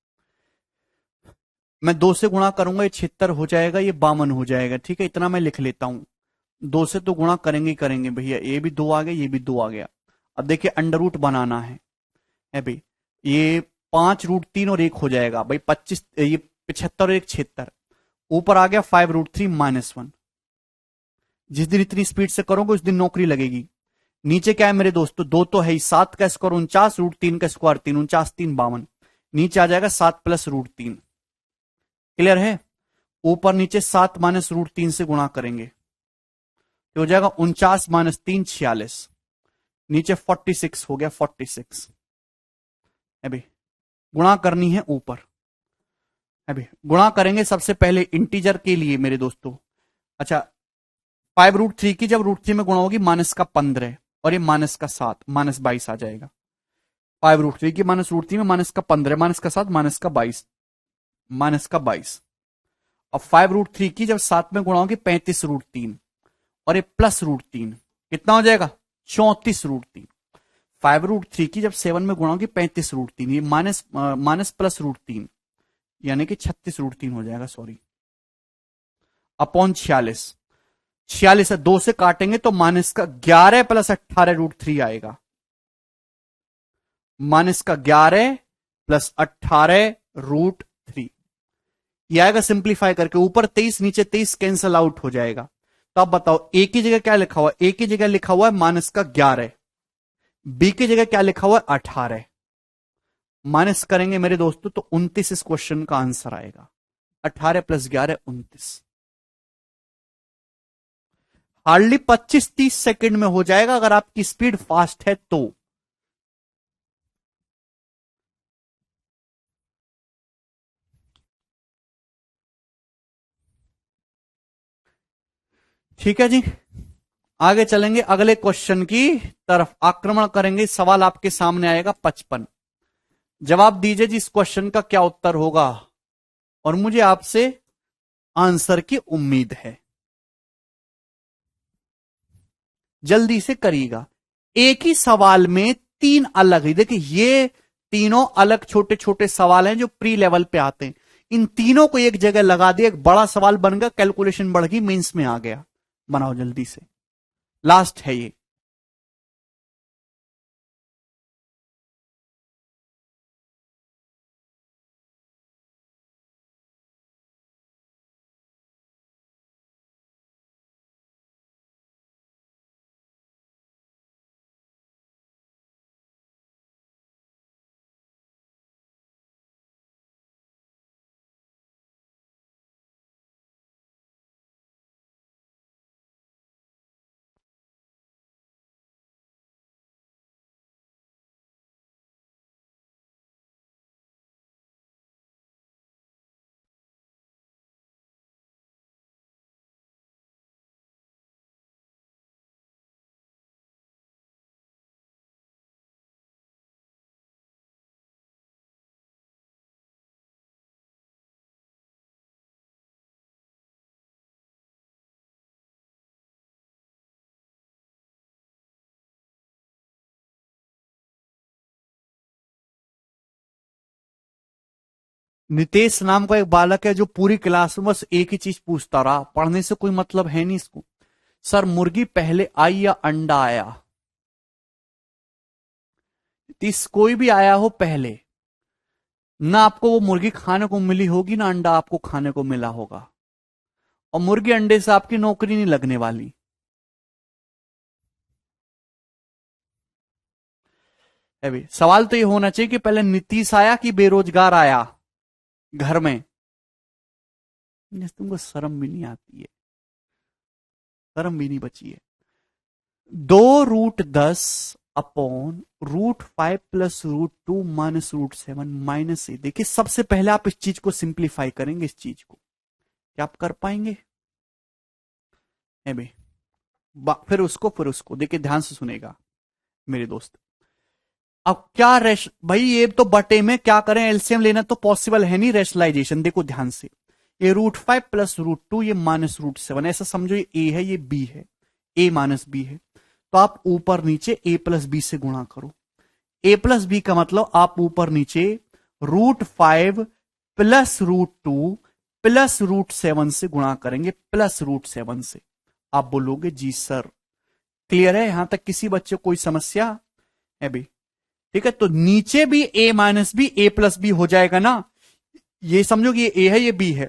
Speaker 1: मैं 2 से गुणा करूंगा, ये 76 हो जाएगा, ये 52 हो जाएगा, ठीक है, इतना मैं लिख लेता हूं। 2 से तो गुणा करेंगे ही करेंगे भैया, ये भी 2 आ गया, ये भी 2 आ गया। अब देखिए अंडर रूट बनाना है भाई, ये 5 √3 और 1 हो जाएगा भाई 25, ये 75 और 1 76, ऊपर आ गया 5 √3 - 1। जिस दिन इतनी स्पीड से करोगे उस दिन नौकरी लगेगी। नीचे क्या है मेरे दोस्तों, 2 तो है ही, 7 का स्क्वायर 49, √3 का स्क्वायर 3, 49 3 52, नीचे आ जाएगा 7 प्लस √3। क्लियर है? ऊपर नीचे 7 माइनस √3 से गुणा करेंगे तो हो जाएगा 49 - 3 46, नीचे 46 हो गया 46। अभी गुणा करनी है ऊपर, अभी गुणा करेंगे सबसे पहले इंटीजर के लिए मेरे दोस्तों। अच्छा, 5 √3 की जब √3 में गुणा होगी -15 और ये -7 -22 आ जाएगा। 5 √3 की -√3 में -15 -7 -22 -22। अब 5 √3 की जब 7 में गुणा होगी 35 √3 और ये +√3, कितना हो जाएगा 34 √3। 5 √3 की जब 7 में गुणा होगी 35 √3, ये माइनस प्लस √3 यानी कि 36 √3 हो जाएगा, सॉरी, अपॉन 46। 46 है, 2 से काटेंगे तो माइनस का 11 प्लस 18 √3 आएगा, माइनस का 11 प्लस 18 √3, ये आएगा सिंप्लीफाई करके, ऊपर 23 नीचे 23 कैंसल आउट हो जाएगा। तो अब बताओ ए की जगह क्या लिखा हुआ है, ए की जगह लिखा हुआ है माइनस का 11, बी की जगह क्या लिखा हुआ है 18, माइनस करेंगे मेरे दोस्तों तो 29 इस क्वेश्चन का आंसर आएगा। 18 + 11 29, हार्डली 25-30 सेकंड में हो जाएगा अगर आपकी स्पीड फास्ट है तो। ठीक है जी, आगे चलेंगे, अगले क्वेश्चन की तरफ आक्रमण करेंगे। सवाल आपके सामने आएगा 55, जवाब दीजिए जी इस क्वेश्चन का क्या उत्तर होगा, और मुझे आपसे आंसर की उम्मीद है, जल्दी से करिएगा। एक ही सवाल में 3 अलग ही, देखिए ये तीनों अलग छोटे छोटे सवाल हैं जो प्री लेवल पे आते हैं, इन तीनों को एक जगह लगा दिया, एक बड़ा सवाल बन गया, कैलकुलेशन बढ़ गई, मेंस में आ गया। बनाओ जल्दी से, लास्ट है ये। नितेश नाम का एक बालक है जो पूरी क्लास में बस एक ही चीज पूछता रहा, पढ़ने से कोई मतलब है नहीं इसको। सर मुर्गी पहले आई या अंडा आया? इस कोई भी आया हो पहले, ना आपको वो मुर्गी खाने को मिली होगी ना अंडा आपको खाने को मिला होगा, और मुर्गी अंडे से आपकी नौकरी नहीं लगने वाली। अभी सवाल तो ये होना चाहिए कि पहले नीतीश आया कि बेरोजगार आया घर में। तुमको शर्म भी नहीं आती है, शर्म भी नहीं बची है। 2√10 अपॉन √5 प्लस √2 माइनस √7 माइनस ए। देखिए सबसे पहले आप इस चीज को सिंप्लीफाई करेंगे, इस चीज को क्या आप कर पाएंगे? फिर उसको देखिए ध्यान से सुनेगा मेरे दोस्त। अब क्या रेश भाई, ये तो बटे में क्या करें, एलसीएम लेना तो पॉसिबल है नहीं, रेशनलाइजेशन देखो ध्यान से। ये √5 प्लस √2 ये माइनस √7, ऐसा समझो ये ए है ये बी है, ए माइनस बी है, तो आप ऊपर नीचे ए प्लस बी से गुणा करो। ए प्लस बी का मतलब आप ऊपर नीचे √5 प्लस √2 प्लस √7 से गुणा करेंगे, प्लस √7 से। आप बोलोगे जी सर क्लियर है, यहां तक किसी बच्चे को कोई समस्या है भी? ठीक है, तो नीचे भी ए माइनस बी ए प्लस बी हो जाएगा ना, ये समझो कि ये ए है ये बी है,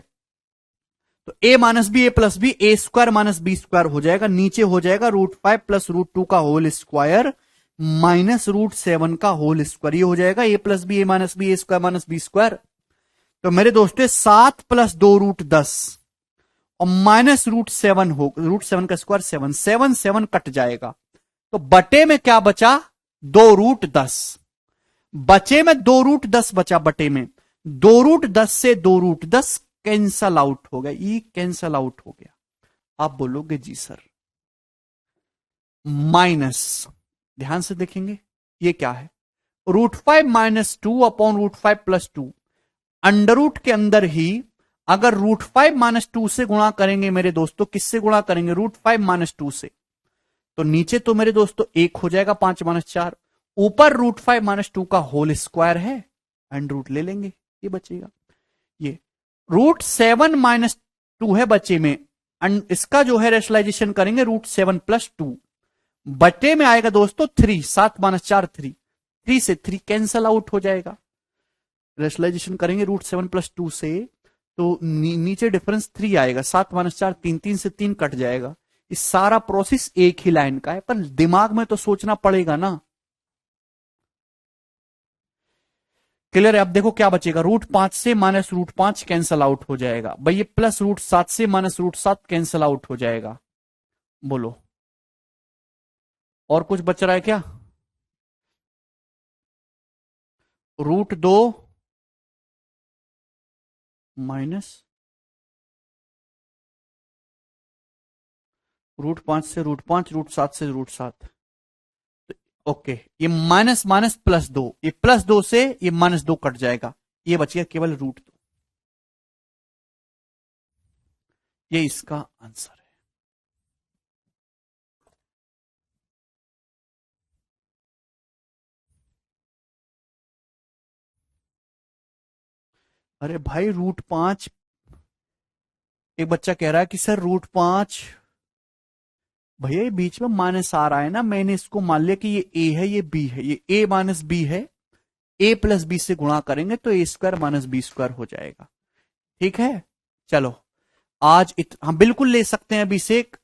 Speaker 1: तो ए minus B A plus B A square minus B square हो जाएगा, नीचे हो जाएगा √5 प्लस √2 का होल स्क्वायर माइनस √7 का होल स्क्वायर, ये हो जाएगा ए plus B A minus B A square minus B square. तो मेरे दोस्तों 7 प्लस 2√10 और माइनस √7 हो, √7 का स्क्वायर 7, 7 7 कट जाएगा, तो बटे में क्या बचा 2√10, बचे में 2√10 बचा, बटे में 2√10 से 2√10 कैंसल आउट हो गया, ई कैंसल आउट हो गया। आप बोलोगे जी सर। माइनस, ध्यान से देखेंगे ये क्या है, √5 minus 2 upon √5 plus 2, under root के अंदर ही अगर √5 माइनस 2 से गुणा करेंगे मेरे दोस्तों, किससे गुणा करेंगे √5 माइनस 2 से, तो नीचे तो मेरे दोस्तों 1 हो जाएगा 5 माइनस 4, ऊपर √5 माइनस 2 का होल स्क्वायर है, अंडर रूट ले लेंगे, ये बचेगा। ये √7 माइनस 2 है बचे में, इसका जो है रेशनलाइजेशन करेंगे √7 प्लस 2, बटे में आएगा दोस्तों 3, 7 माइनस 4 3, 3 से 3 कैंसल आउट हो जाएगा। रेशनलाइजेशन करेंगे √7 प्लस 2 से, तो नीचे डिफरेंस 3 आएगा, 7 माइनस 4 3, 3 से 3 कट जाएगा। इस सारा प्रोसेस एक ही लाइन का है, पर दिमाग में तो सोचना पड़ेगा ना। क्लियर है? अब देखो क्या बचेगा, √5 से माइनस √5 कैंसल आउट हो जाएगा भाई, ये प्लस √7 से माइनस √7 कैंसल आउट हो जाएगा। बोलो और कुछ बच रहा है क्या? √2 माइनस √5 से √5, √7 से √7, ओके, ये माइनस माइनस प्लस 2, ये प्लस 2 से ये माइनस 2 कट जाएगा, ये बचेगा केवल √2, ये इसका आंसर है। अरे भाई √5, एक बच्चा कह रहा है कि सर √5 भैया ये बीच में माइनस आ रहा है ना, मैंने इसको मान लिया कि ये ए है ये बी है, ये ए माइनस बी है, ए प्लस बी से गुणा करेंगे तो ए स्क्वायर माइनस बी स्क्वायर हो जाएगा। ठीक है, चलो आज हम बिल्कुल ले सकते हैं अभिषेक,